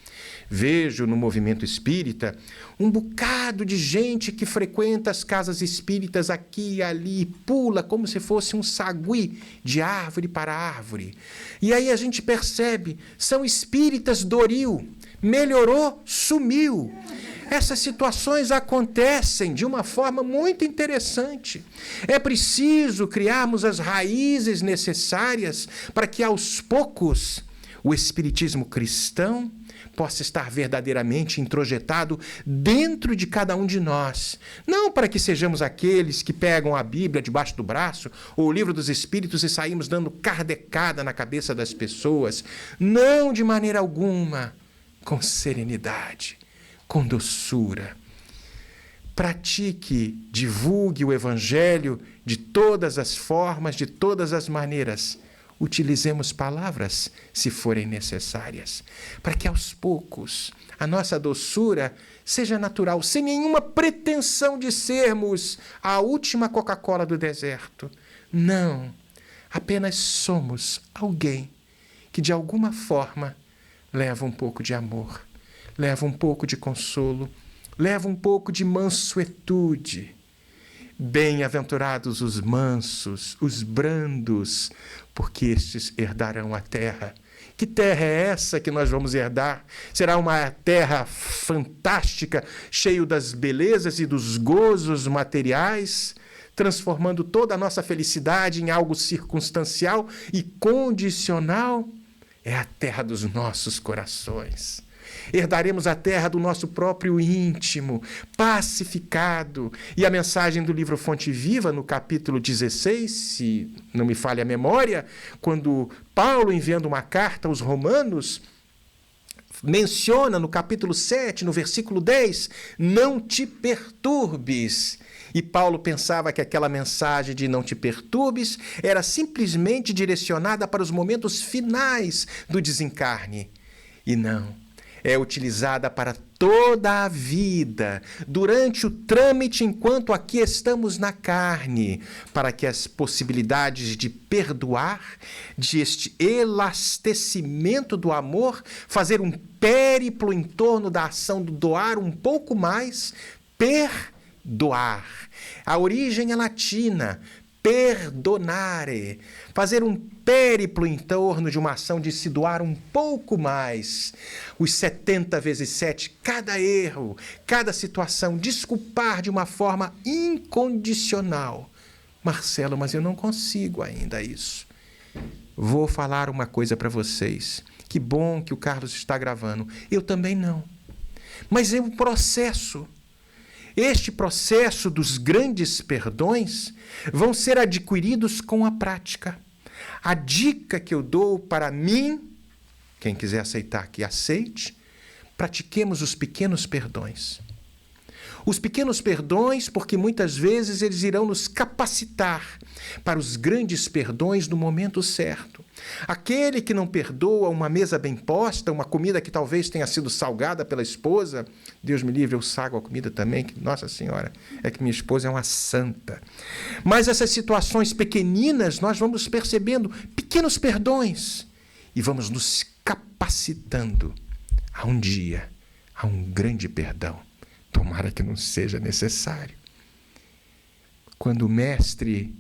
Vejo no movimento espírita um bocado de gente que frequenta as casas espíritas aqui e ali, pula como se fosse um sagui de árvore para árvore. E aí a gente percebe, são espíritas doril, melhorou, sumiu. Essas situações acontecem de uma forma muito interessante. É preciso criarmos as raízes necessárias para que aos poucos o espiritismo cristão possa estar verdadeiramente introjetado dentro de cada um de nós. Não para que sejamos aqueles que pegam a Bíblia debaixo do braço ou o Livro dos Espíritos e saímos dando kardecada na cabeça das pessoas. Não, de maneira alguma. Com serenidade, com doçura. Pratique, divulgue o Evangelho de todas as formas, de todas as maneiras. utilizemos palavras se forem necessárias, para que aos poucos a nossa doçura seja natural, sem nenhuma pretensão de sermos a última Coca-Cola do deserto. Não, apenas somos alguém que de alguma forma leva um pouco de amor, leva um pouco de consolo, leva um pouco de mansuetude. Bem-aventurados os mansos, os brandos, porque estes herdarão a terra. Que terra é essa que nós vamos herdar? Será uma terra fantástica, cheia das belezas e dos gozos materiais, transformando toda a nossa felicidade em algo circunstancial e condicional? É a terra dos nossos corações. Herdaremos a terra do nosso próprio íntimo, pacificado. E a mensagem do livro Fonte Viva, no capítulo 16, se não me falha a memória, quando Paulo, enviando uma carta aos Romanos, menciona no capítulo 7, no versículo 10, não te perturbes. E Paulo pensava que aquela mensagem de não te perturbes era simplesmente direcionada para os momentos finais do desencarne. E não. É utilizada para toda a vida, durante o trâmite enquanto aqui estamos na carne, para que as possibilidades de perdoar, de este elastecimento do amor, fazer um périplo em torno da ação do doar um pouco mais, perdoar. A origem é latina, perdonare, fazer um périplo em torno de uma ação de se doar um pouco mais, os 70 vezes 7, cada erro, cada situação, desculpar de uma forma incondicional. Marcelo, mas eu não consigo ainda isso. Vou falar uma coisa para vocês. Que bom que o Carlos está gravando. Eu também não. Mas é um processo. Este processo dos grandes perdões vão ser adquiridos com a prática. A dica que eu dou para mim, quem quiser aceitar que aceite, pratiquemos os pequenos perdões. Os pequenos perdões, porque muitas vezes eles irão nos capacitar para os grandes perdões no momento certo. Aquele que não perdoa uma mesa bem posta, uma comida que talvez tenha sido salgada pela esposa, Deus me livre, eu sago a comida também, que, Nossa Senhora, é que minha esposa é uma santa. Mas essas situações pequeninas, nós vamos percebendo pequenos perdões e vamos nos capacitando a um dia, a um grande perdão. Tomara que não seja necessário. Quando o mestre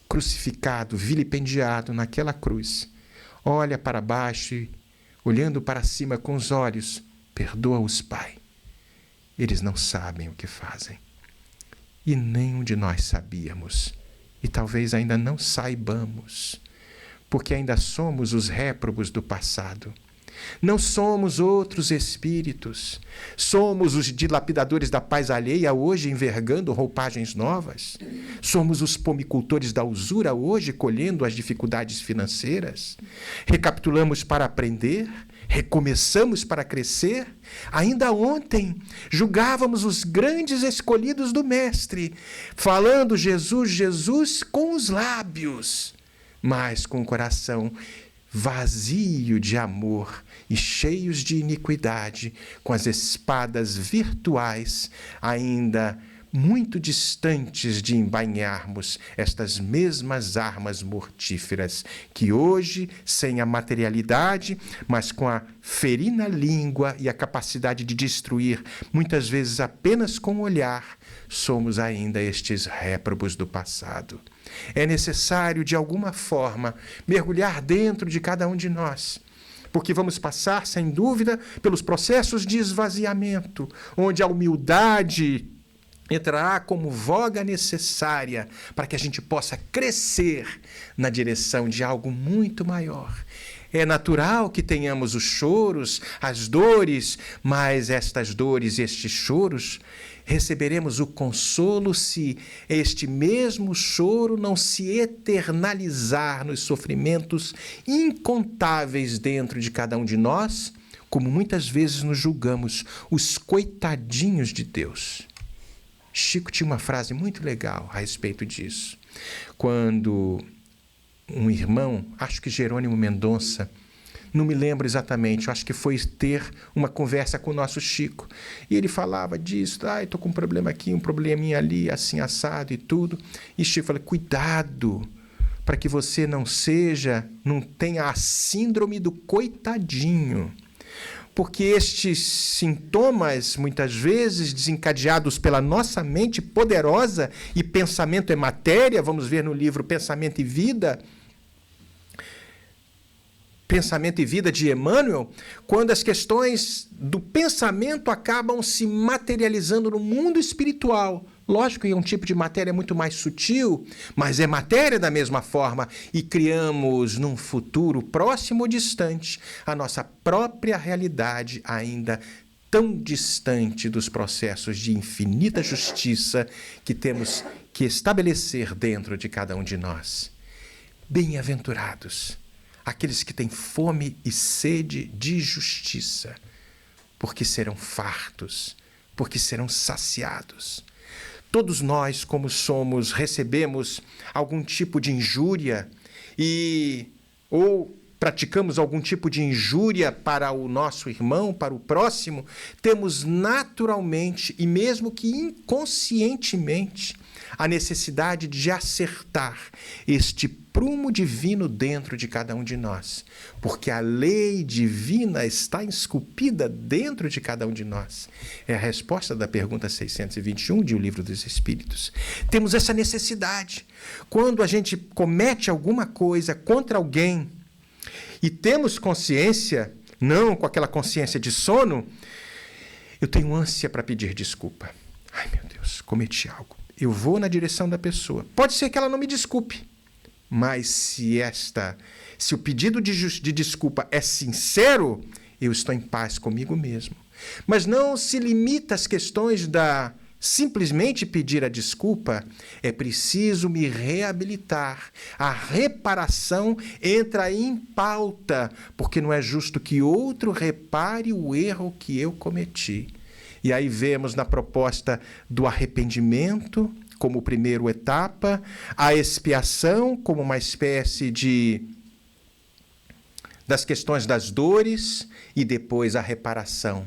crucificado, vilipendiado naquela cruz, olha para baixo e, olhando para cima com os olhos, perdoa-os, Pai. Eles não sabem o que fazem. E nenhum de nós sabíamos. E talvez ainda não saibamos, porque ainda somos os réprobos do passado. Não somos outros espíritos. Somos os dilapidadores da paz alheia, hoje envergando roupagens novas. Somos os pomicultores da usura, hoje colhendo as dificuldades financeiras. Recapitulamos para aprender, recomeçamos para crescer. Ainda ontem julgávamos os grandes escolhidos do Mestre, falando Jesus, Jesus com os lábios, mas com o coração vazio de amor e cheios de iniquidade, com as espadas virtuais ainda muito distantes de embainharmos estas mesmas armas mortíferas que hoje, sem a materialidade, mas com a ferina língua e a capacidade de destruir, muitas vezes apenas com o olhar, somos ainda estes réprobos do passado. É necessário, de alguma forma, mergulhar dentro de cada um de nós, porque vamos passar, sem dúvida, pelos processos de esvaziamento, onde a humildade entrará como voga necessária para que a gente possa crescer na direção de algo muito maior. É natural que tenhamos os choros, as dores, mas estas dores e estes choros receberemos o consolo se este mesmo choro não se eternalizar nos sofrimentos incontáveis dentro de cada um de nós, como muitas vezes nos julgamos os coitadinhos de Deus. Chico tinha uma frase muito legal a respeito disso. Quando um irmão, acho que Jerônimo Mendonça, não me lembro exatamente, acho que foi ter uma conversa com o nosso Chico. E ele falava disso, estou com um problema aqui, um probleminha ali, assim, assado e tudo. E Chico falou, cuidado, para que você não tenha a síndrome do coitadinho. Porque estes sintomas, muitas vezes desencadeados pela nossa mente poderosa, e pensamento é matéria, vamos ver no livro Pensamento e Vida de Emmanuel, quando as questões do pensamento acabam se materializando no mundo espiritual. Lógico que é um tipo de matéria muito mais sutil, mas é matéria da mesma forma, e criamos num futuro próximo ou distante a nossa própria realidade, ainda tão distante dos processos de infinita justiça que temos que estabelecer dentro de cada um de nós. Bem-aventurados aqueles que têm fome e sede de justiça, porque serão fartos, porque serão saciados. Todos nós, como somos, recebemos algum tipo de injúria ou praticamos algum tipo de injúria para o nosso irmão, para o próximo, temos naturalmente e mesmo que inconscientemente a necessidade de acertar este prumo divino dentro de cada um de nós, porque a lei divina está esculpida dentro de cada um de nós. É a resposta da pergunta 621 de O Livro dos Espíritos. Temos essa necessidade. Quando a gente comete alguma coisa contra alguém e temos consciência, não com aquela consciência de sono, eu tenho ânsia para pedir desculpa. Ai, meu Deus, cometi algo. Eu vou na direção da pessoa. Pode ser que ela não me desculpe, mas se o pedido de desculpa é sincero, eu estou em paz comigo mesmo. Mas não se limita às questões da simplesmente pedir a desculpa, é preciso me reabilitar. A reparação entra em pauta, porque não é justo que outro repare o erro que eu cometi. E aí vemos na proposta do arrependimento como primeira etapa, a expiação como uma espécie das questões das dores e depois a reparação.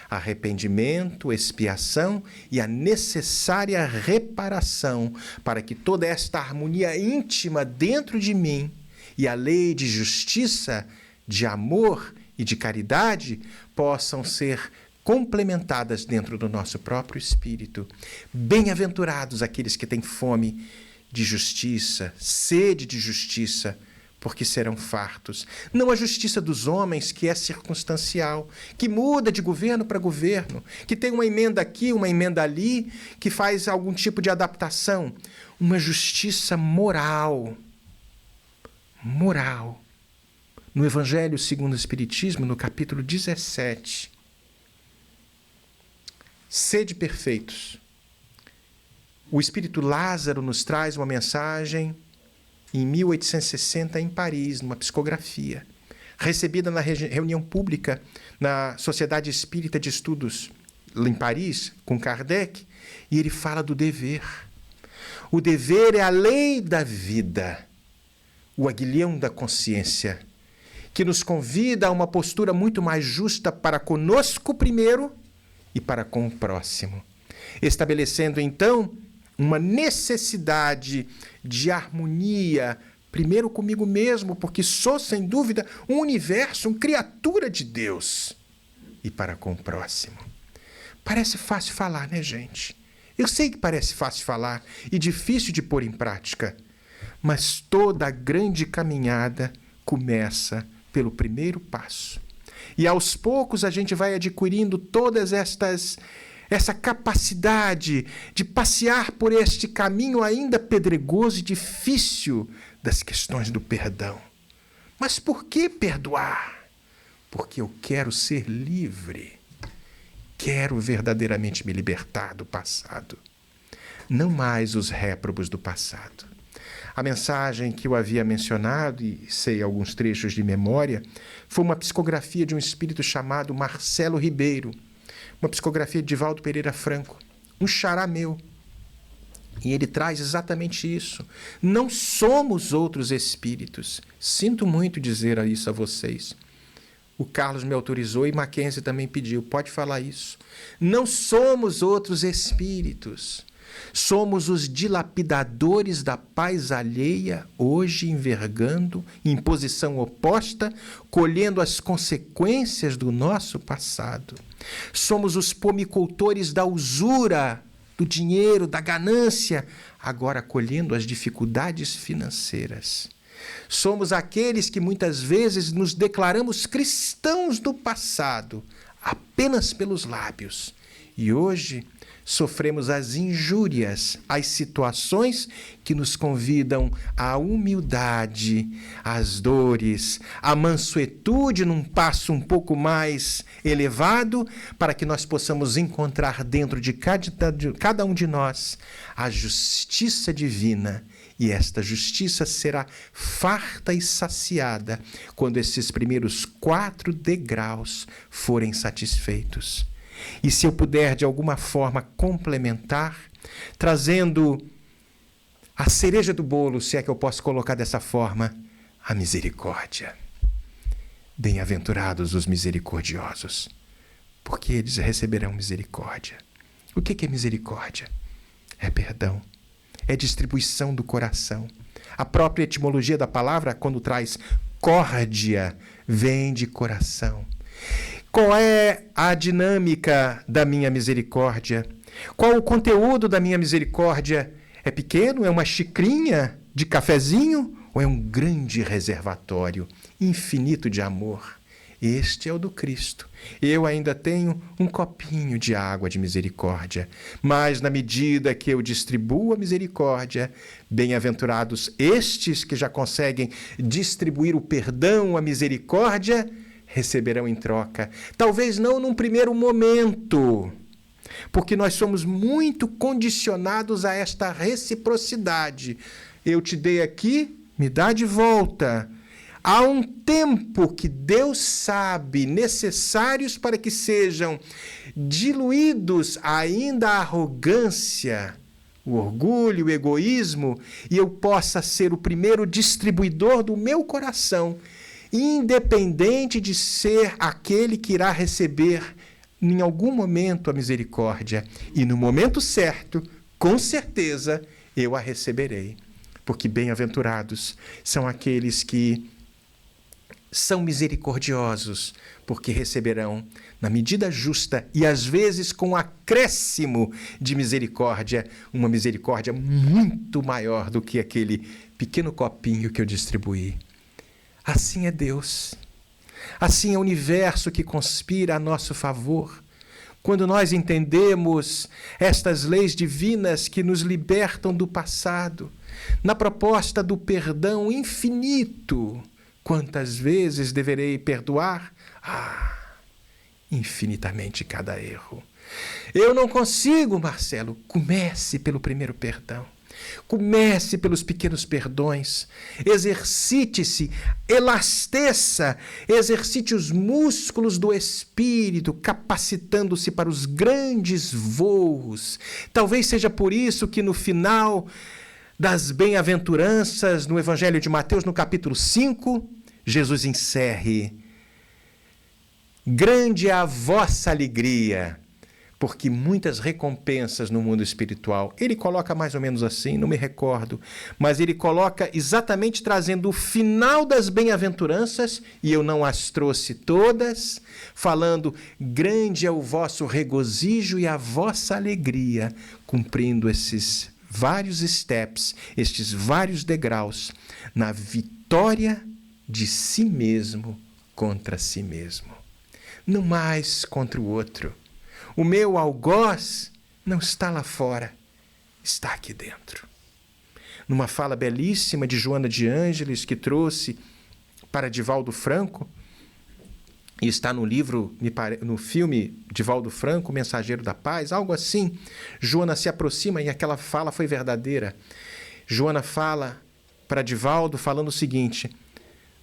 Arrependimento, expiação e a necessária reparação para que toda esta harmonia íntima dentro de mim e a lei de justiça, de amor e de caridade possam ser complementadas dentro do nosso próprio espírito. Bem-aventurados aqueles que têm fome de justiça, sede de justiça, porque serão fartos. Não a justiça dos homens, que é circunstancial, que muda de governo para governo, que tem uma emenda aqui, uma emenda ali, que faz algum tipo de adaptação. Uma justiça moral. Moral. No Evangelho segundo o Espiritismo, no capítulo 17, sede perfeitos. O Espírito Lázaro nos traz uma mensagem em 1860 em Paris, numa psicografia, recebida na reunião pública na Sociedade Espírita de Estudos em Paris, com Kardec, e ele fala do dever. O dever é a lei da vida, o aguilhão da consciência, que nos convida a uma postura muito mais justa para conosco primeiro e para com o próximo, estabelecendo então uma necessidade de harmonia, primeiro comigo mesmo, porque sou, sem dúvida, um universo, uma criatura de Deus, e para com o próximo. Parece fácil falar, né, gente? Eu sei que parece fácil falar e difícil de pôr em prática, mas toda a grande caminhada começa pelo primeiro passo. E aos poucos a gente vai adquirindo todas essa capacidade de passear por este caminho ainda pedregoso e difícil das questões do perdão. Mas por que perdoar? Porque eu quero ser livre. Quero verdadeiramente me libertar do passado. Não mais os réprobos do passado. A mensagem que eu havia mencionado, e sei alguns trechos de memória, foi uma psicografia de um espírito chamado Marcelo Ribeiro, uma psicografia de Divaldo Pereira Franco, um xará meu, E ele traz exatamente isso. Não somos outros espíritos. Sinto muito dizer isso a vocês. O Carlos me autorizou e Mackenzie também pediu. Pode falar isso. Não somos outros espíritos. Somos os dilapidadores da paz alheia, hoje envergando, em posição oposta, colhendo as consequências do nosso passado. Somos os pomicultores da usura, do dinheiro, da ganância, agora colhendo as dificuldades financeiras. Somos aqueles que muitas vezes nos declaramos cristãos do passado, apenas pelos lábios, e hoje sofremos as injúrias, as situações que nos convidam à humildade, às dores, à mansuetude num passo um pouco mais elevado, para que nós possamos encontrar dentro de cada um de nós a justiça divina. E esta justiça será farta e saciada quando esses primeiros 4 degraus forem satisfeitos. E se eu puder, de alguma forma, complementar, trazendo a cereja do bolo, se é que eu posso colocar dessa forma, a misericórdia. Bem-aventurados os misericordiosos, porque eles receberão misericórdia. O que é misericórdia? É perdão, é distribuição do coração. A própria etimologia da palavra, quando traz córdia, vem de coração. Qual é a dinâmica da minha misericórdia? Qual o conteúdo da minha misericórdia? É pequeno? É uma xicrinha de cafezinho? Ou é um grande reservatório infinito de amor? Este é o do Cristo. Eu ainda tenho um copinho de água de misericórdia, mas na medida que eu distribuo a misericórdia, bem-aventurados estes que já conseguem distribuir o perdão, a misericórdia, receberão em troca. Talvez não num primeiro momento, porque nós somos muito condicionados a esta reciprocidade. Eu te dei aqui, me dá de volta. Há um tempo que Deus sabe necessários para que sejam diluídos ainda a arrogância, o orgulho, o egoísmo, e eu possa ser o primeiro distribuidor do meu coração, independente de ser aquele que irá receber em algum momento a misericórdia. E no momento certo, com certeza, eu a receberei. Porque bem-aventurados são aqueles que são misericordiosos, porque receberão na medida justa e às vezes com acréscimo de misericórdia, uma misericórdia muito maior do que aquele pequeno copinho que eu distribuí. Assim é Deus. Assim é o universo que conspira a nosso favor. Quando nós entendemos estas leis divinas que nos libertam do passado, na proposta do perdão infinito, quantas vezes deverei perdoar? Infinitamente cada erro. Eu não consigo, Marcelo. Comece pelo primeiro perdão. Comece pelos pequenos perdões, exercite-se, elasteça, exercite os músculos do espírito, capacitando-se para os grandes voos. Talvez seja por isso que no final das bem-aventuranças, no Evangelho de Mateus, no capítulo 5, Jesus encerre: grande é a vossa alegria, porque muitas recompensas no mundo espiritual. Ele coloca mais ou menos assim, não me recordo, mas ele coloca exatamente trazendo o final das bem-aventuranças, e eu não as trouxe todas, falando: grande é o vosso regozijo e a vossa alegria, cumprindo esses vários steps, estes vários degraus, na vitória de si mesmo contra si mesmo. Não mais contra o outro. O meu algoz não está lá fora, está aqui dentro. Numa fala belíssima de Joana de Ângeles, que trouxe para Divaldo Franco, e está no livro, no filme Divaldo Franco, Mensageiro da Paz, algo assim, Joana se aproxima, e aquela fala foi verdadeira. Joana fala para Divaldo falando o seguinte: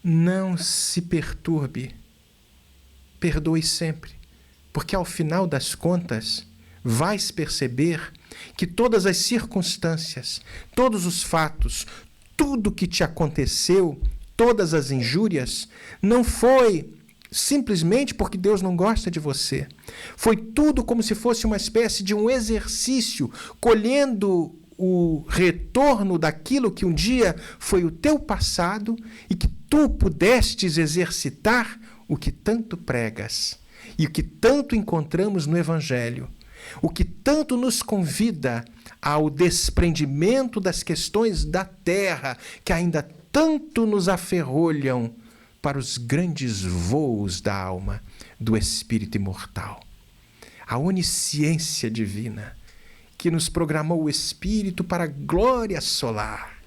não se perturbe, perdoe sempre. Porque, ao final das contas, vais perceber que todas as circunstâncias, todos os fatos, tudo que te aconteceu, todas as injúrias, não foi simplesmente porque Deus não gosta de você. Foi tudo como se fosse uma espécie de um exercício, colhendo o retorno daquilo que um dia foi o teu passado e que tu pudestes exercitar o que tanto pregas e o que tanto encontramos no Evangelho, o que tanto nos convida ao desprendimento das questões da terra que ainda tanto nos aferrolham para os grandes voos da alma, do espírito imortal. A onisciência divina, que nos programou o espírito para a glória solar,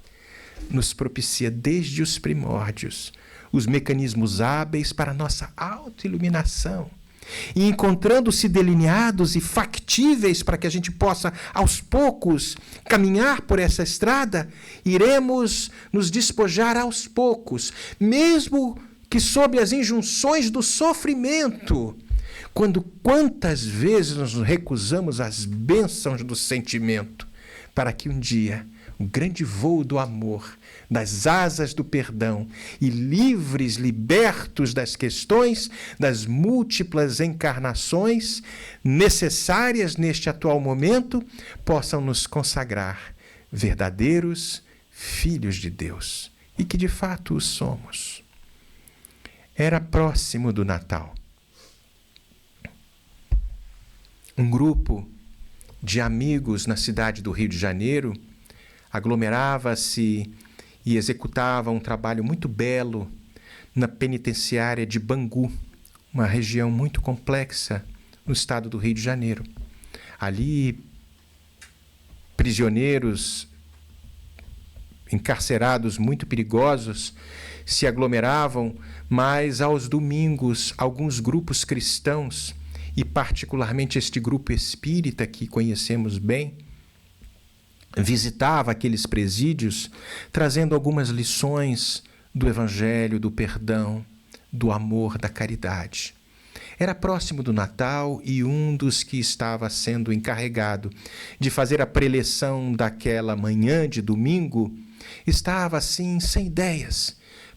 nos propicia desde os primórdios os mecanismos hábeis para a nossa autoiluminação. E encontrando-se delineados e factíveis para que a gente possa, aos poucos, caminhar por essa estrada, iremos nos despojar aos poucos, mesmo que sob as injunções do sofrimento, quando quantas vezes nos recusamos às bênçãos do sentimento, para que um dia o grande voo do amor, das asas do perdão e livres, libertos das questões, das múltiplas encarnações necessárias neste atual momento, possam nos consagrar verdadeiros filhos de Deus e que de fato o somos. Era próximo do Natal. Um grupo de amigos na cidade do Rio de Janeiro aglomerava-se e executava um trabalho muito belo na penitenciária de Bangu, uma região muito complexa no estado do Rio de Janeiro. Ali, prisioneiros encarcerados muito perigosos se aglomeravam, mas aos domingos alguns grupos cristãos, e particularmente este grupo espírita que conhecemos bem, visitava aqueles presídios, trazendo algumas lições do Evangelho, do perdão, do amor, da caridade. Era próximo do Natal e um dos que estava sendo encarregado de fazer a preleção daquela manhã de domingo estava assim, sem ideias,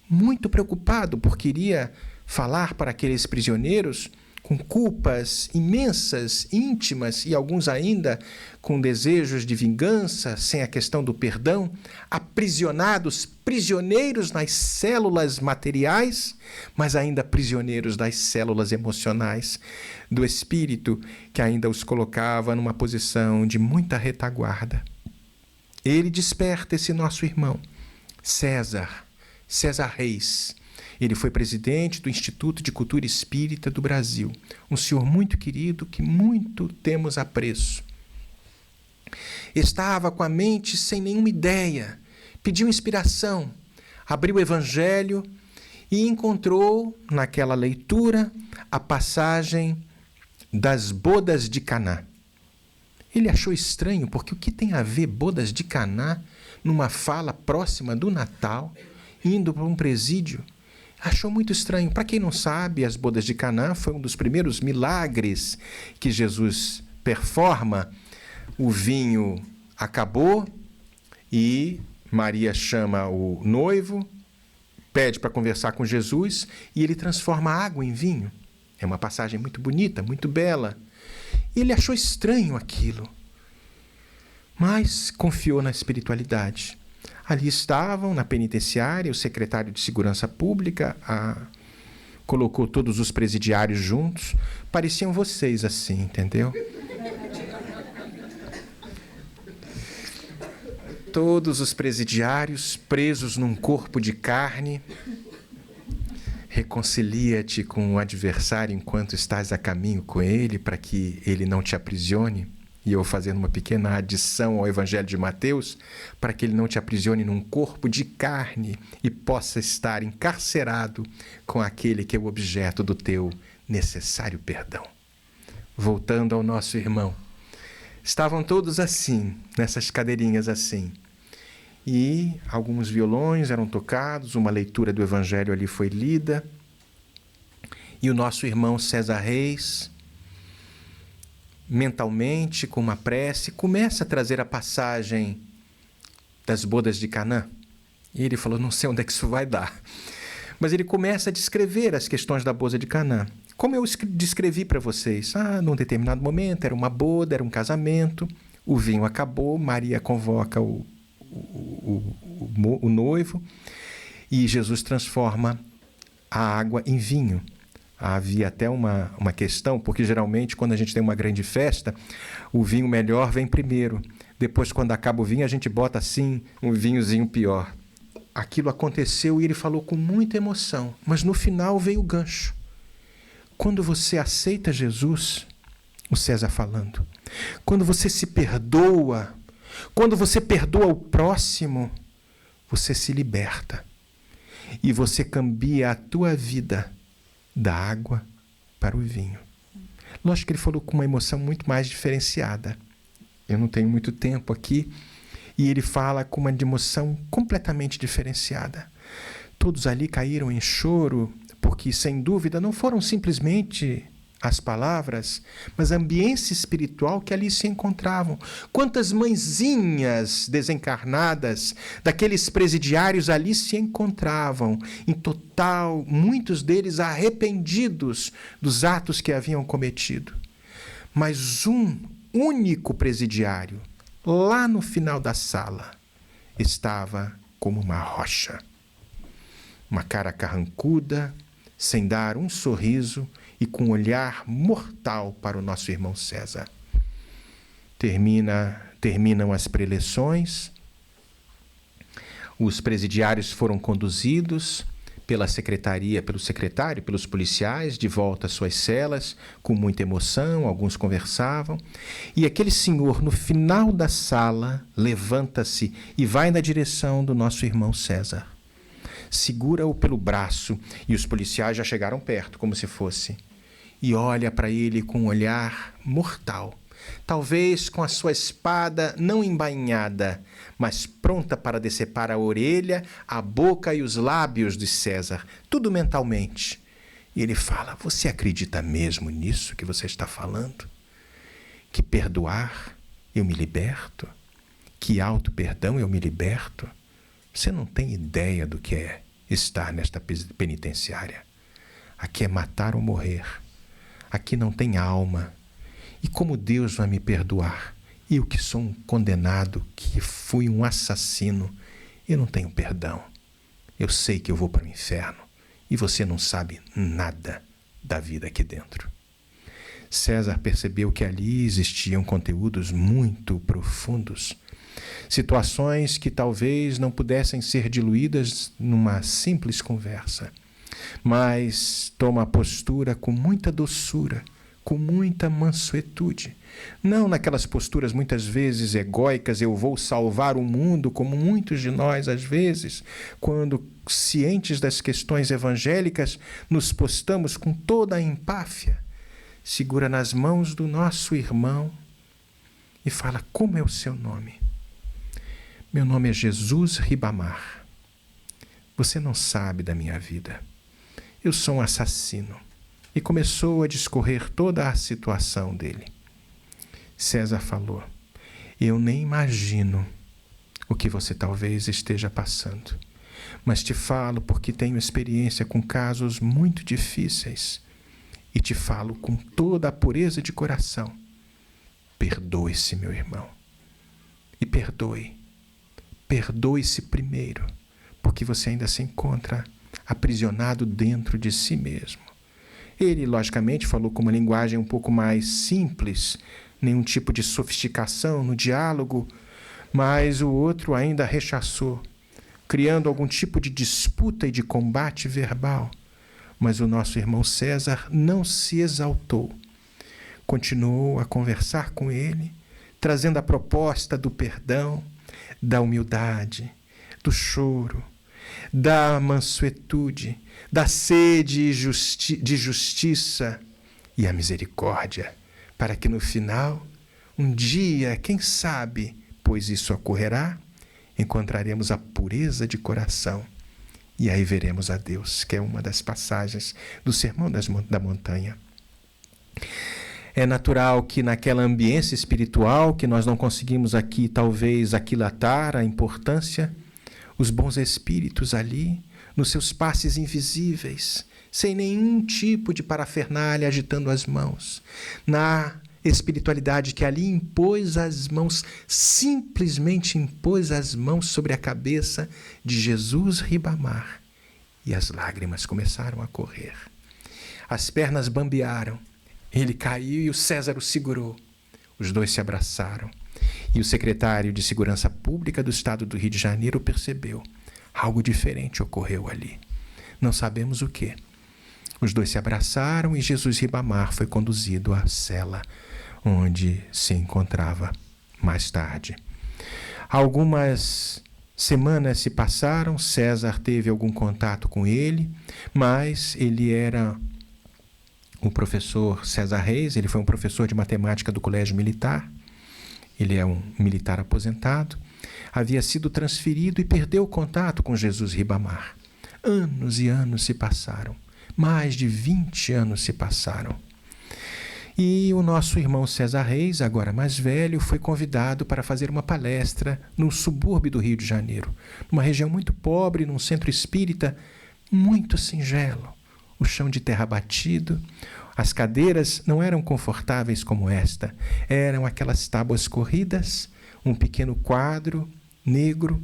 muito preocupado porque iria falar para aqueles prisioneiros com culpas imensas, íntimas, e alguns ainda com desejos de vingança, sem a questão do perdão, aprisionados, prisioneiros nas células materiais, mas ainda prisioneiros das células emocionais do espírito, que ainda os colocava numa posição de muita retaguarda. Ele desperta esse nosso irmão, César Reis. Ele foi presidente do Instituto de Cultura Espírita do Brasil, um senhor muito querido que muito temos apreço. Estava com a mente sem nenhuma ideia, pediu inspiração, abriu o Evangelho e encontrou naquela leitura a passagem das bodas de Caná. Ele achou estranho, porque o que tem a ver bodas de Caná numa fala próxima do Natal, indo para um presídio? Achou muito estranho. Para quem não sabe, as bodas de Caná foi um dos primeiros milagres que Jesus performa. O vinho acabou e Maria chama o noivo, pede para conversar com Jesus e ele transforma a água em vinho. É uma passagem muito bonita, muito bela. Ele achou estranho aquilo, mas confiou na espiritualidade. Ali estavam, na penitenciária, o secretário de Segurança Pública colocou todos os presidiários juntos. Pareciam vocês assim, entendeu? Todos os presidiários presos num corpo de carne. Reconcilia-te com o adversário enquanto estás a caminho com ele, para que ele não te aprisione. E eu fazendo uma pequena adição ao Evangelho de Mateus, para que ele não te aprisione num corpo de carne e possa estar encarcerado com aquele que é o objeto do teu necessário perdão. Voltando ao nosso irmão, estavam todos assim, nessas cadeirinhas assim, e alguns violões eram tocados, uma leitura do Evangelho ali foi lida, e o nosso irmão César Reis mentalmente, com uma prece, começa a trazer a passagem das bodas de Canaã. E ele falou, não sei onde é que isso vai dar. Mas ele começa a descrever as questões da boda de Canaã. Como eu descrevi para vocês, num determinado momento era uma boda, era um casamento, o vinho acabou, Maria convoca o noivo e Jesus transforma a água em vinho. Havia até uma questão, porque geralmente quando a gente tem uma grande festa, o vinho melhor vem primeiro. Depois, quando acaba o vinho, a gente bota assim um vinhozinho pior. Aquilo aconteceu e ele falou com muita emoção, mas no final veio o gancho. Quando você aceita Jesus, o César falando, quando você se perdoa, quando você perdoa o próximo, você se liberta e você cambia a tua vida da água para o vinho. Lógico que ele falou com uma emoção muito mais diferenciada. Eu não tenho muito tempo aqui, e ele fala com uma emoção completamente diferenciada. Todos ali caíram em choro, porque, sem dúvida, não foram simplesmente as palavras, mas a ambiência espiritual que ali se encontravam. Quantas mãezinhas desencarnadas daqueles presidiários ali se encontravam, em total, muitos deles arrependidos dos atos que haviam cometido. Mas um único presidiário, lá no final da sala, estava como uma rocha. Uma cara carrancuda, sem dar um sorriso e com um olhar mortal para o nosso irmão César. Terminam as preleções, os presidiários foram conduzidos pela secretaria, pelo secretário, pelos policiais, de volta às suas celas, com muita emoção, alguns conversavam, e aquele senhor, no final da sala, levanta-se e vai na direção do nosso irmão César. Segura-o pelo braço, e os policiais já chegaram perto, como se fosse, e olha para ele com um olhar mortal, talvez com a sua espada não embainhada, mas pronta para decepar a orelha, a boca e os lábios de César, tudo mentalmente. E ele fala, você acredita mesmo nisso que você está falando? Que perdoar eu me liberto? Que auto-perdão eu me liberto? Você não tem ideia do que é estar nesta penitenciária. Aqui é matar ou morrer. Aqui não tem alma. E como Deus vai me perdoar? Eu que sou um condenado, que fui um assassino, eu não tenho perdão. Eu sei que eu vou para o inferno e você não sabe nada da vida aqui dentro. César percebeu que ali existiam conteúdos muito profundos, situações que talvez não pudessem ser diluídas numa simples conversa, mas toma a postura com muita doçura, com muita mansuetude, não naquelas posturas muitas vezes egóicas, eu vou salvar o mundo, como muitos de nós às vezes, quando cientes das questões evangélicas, nos postamos com toda a empáfia, segura nas mãos do nosso irmão e fala, como é o seu nome? Meu nome é Jesus Ribamar. Você não sabe da minha vida. Eu sou um assassino. E começou a discorrer toda a situação dele. César falou, eu nem imagino o que você talvez esteja passando, mas te falo porque tenho experiência com casos muito difíceis e te falo com toda a pureza de coração. Perdoe-se, meu irmão, e perdoe-se primeiro, porque você ainda se encontra aprisionado dentro de si mesmo. Ele, logicamente, falou com uma linguagem um pouco mais simples, nenhum tipo de sofisticação no diálogo, mas o outro ainda rechaçou, criando algum tipo de disputa e de combate verbal. Mas o nosso irmão César não se exaltou. Continuou a conversar com ele, trazendo a proposta do perdão, da humildade, do choro, da mansuetude, da sede de justiça e a misericórdia, para que no final, um dia, quem sabe, pois isso ocorrerá, encontraremos a pureza de coração e aí veremos a Deus, que é uma das passagens do Sermão da Montanha. É natural que naquela ambiência espiritual, que nós não conseguimos aqui talvez aquilatar a importância, os bons espíritos ali, nos seus passes invisíveis, sem nenhum tipo de parafernália, agitando as mãos, na espiritualidade que ali impôs as mãos, simplesmente impôs as mãos sobre a cabeça de Jesus Ribamar, e as lágrimas começaram a correr. As pernas bambearam, ele caiu e o César o segurou. Os dois se abraçaram, e o secretário de Segurança Pública do Estado do Rio de Janeiro percebeu. Algo diferente ocorreu ali. Não sabemos o quê. Os dois se abraçaram e Jesus Ribamar foi conduzido à cela onde se encontrava mais tarde. Algumas semanas se passaram, César teve algum contato com ele, mas ele era o professor César Reis, ele foi um professor de matemática do Colégio Militar, ele é um militar aposentado, havia sido transferido e perdeu o contato com Jesus Ribamar. Anos e anos se passaram, mais de 20 anos se passaram. E o nosso irmão César Reis, agora mais velho, foi convidado para fazer uma palestra no subúrbio do Rio de Janeiro, numa região muito pobre, num centro espírita muito singelo. O chão de terra batido, as cadeiras não eram confortáveis como esta, eram aquelas tábuas corridas, um pequeno quadro negro,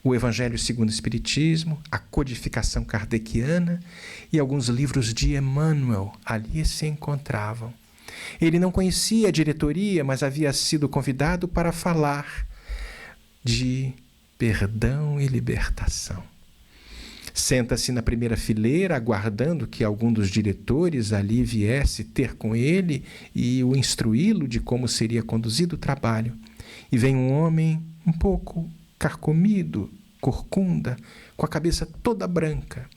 o Evangelho segundo o Espiritismo, a codificação kardeciana e alguns livros de Emmanuel ali se encontravam. Ele não conhecia a diretoria, mas havia sido convidado para falar de perdão e libertação. Senta-se na primeira fileira, aguardando que algum dos diretores ali viesse ter com ele e o instruí-lo de como seria conduzido o trabalho. E vem um homem um pouco carcomido, corcunda, com a cabeça toda branca.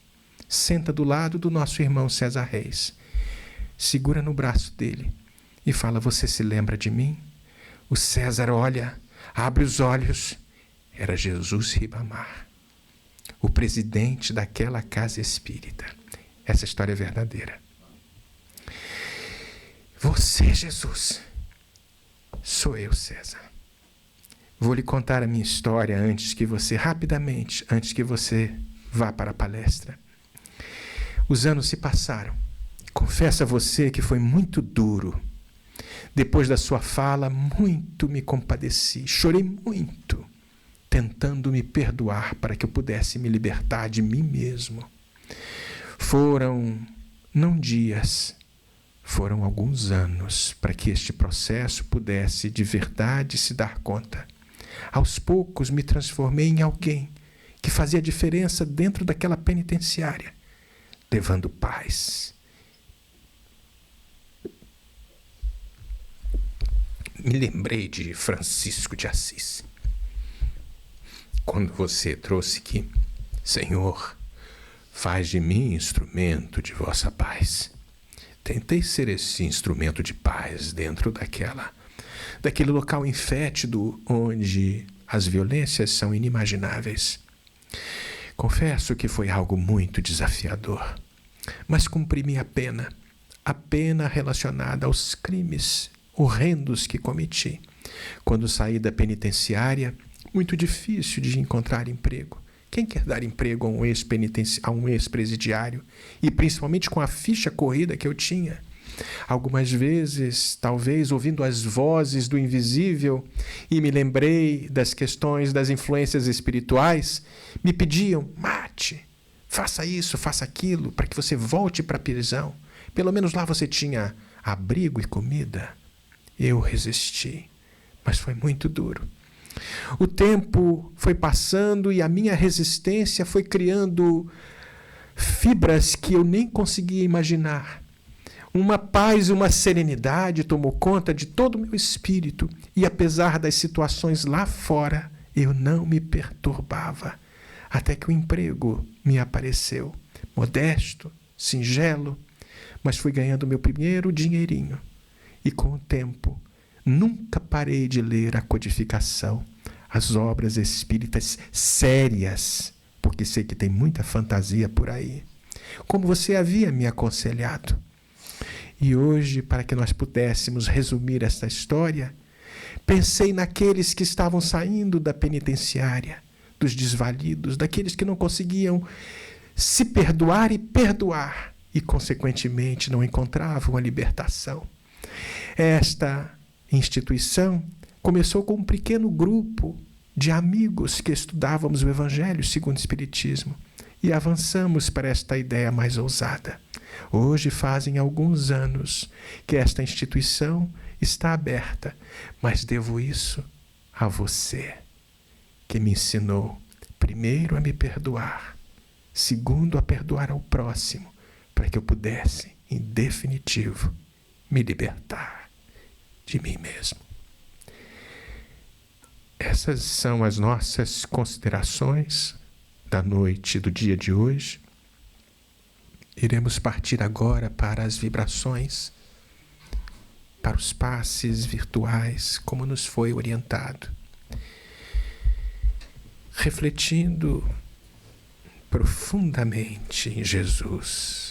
Senta do lado do nosso irmão César Reis. Segura no braço dele e fala: "Você se lembra de mim?" O César olha, abre os olhos. Era Jesus Ribamar, o presidente daquela casa espírita. Essa história é verdadeira. Você, Jesus, sou eu, César. Vou lhe contar a minha história rapidamente, antes que você vá para a palestra. Os anos se passaram. Confesso a você que foi muito duro. Depois da sua fala, muito me compadeci. Chorei muito, tentando me perdoar para que eu pudesse me libertar de mim mesmo. Foram, não dias, foram alguns anos para que este processo pudesse de verdade se dar conta. Aos poucos me transformei em alguém que fazia diferença dentro daquela penitenciária, levando paz. Me lembrei de Francisco de Assis. Quando você trouxe que, Senhor, faz de mim instrumento de vossa paz. Tentei ser esse instrumento de paz dentro daquele local infétido onde as violências são inimagináveis. Confesso que foi algo muito desafiador, mas cumpri minha pena, a pena relacionada aos crimes horrendos que cometi. Quando saí da penitenciária, muito difícil de encontrar emprego. Quem quer dar emprego a um ex-presidiário? E principalmente com a ficha corrida que eu tinha. Algumas vezes, talvez, ouvindo as vozes do invisível, e me lembrei das questões das influências espirituais, me pediam: mate, faça isso, faça aquilo, para que você volte para a prisão. Pelo menos lá você tinha abrigo e comida. Eu resisti, mas foi muito duro. O tempo foi passando e a minha resistência foi criando fibras que eu nem conseguia imaginar. Uma paz e uma serenidade tomou conta de todo o meu espírito, e apesar das situações lá fora, eu não me perturbava, até que o emprego me apareceu, modesto, singelo, mas fui ganhando meu primeiro dinheirinho. E com o tempo, nunca parei de ler a codificação, as obras espíritas sérias, porque sei que tem muita fantasia por aí, como você havia me aconselhado. E hoje, para que nós pudéssemos resumir esta história, pensei naqueles que estavam saindo da penitenciária, dos desvalidos, daqueles que não conseguiam se perdoar e, consequentemente, não encontravam a libertação. Esta instituição começou com um pequeno grupo de amigos que estudávamos o Evangelho segundo o Espiritismo e avançamos para esta ideia mais ousada. Hoje fazem alguns anos que esta instituição está aberta, mas devo isso a você, que me ensinou, primeiro, a me perdoar, segundo, a perdoar ao próximo, para que eu pudesse, em definitivo, me libertar de mim mesmo. Essas são as nossas considerações da noite do dia de hoje. Iremos partir agora para as vibrações, para os passes virtuais, como nos foi orientado. Refletindo profundamente em Jesus.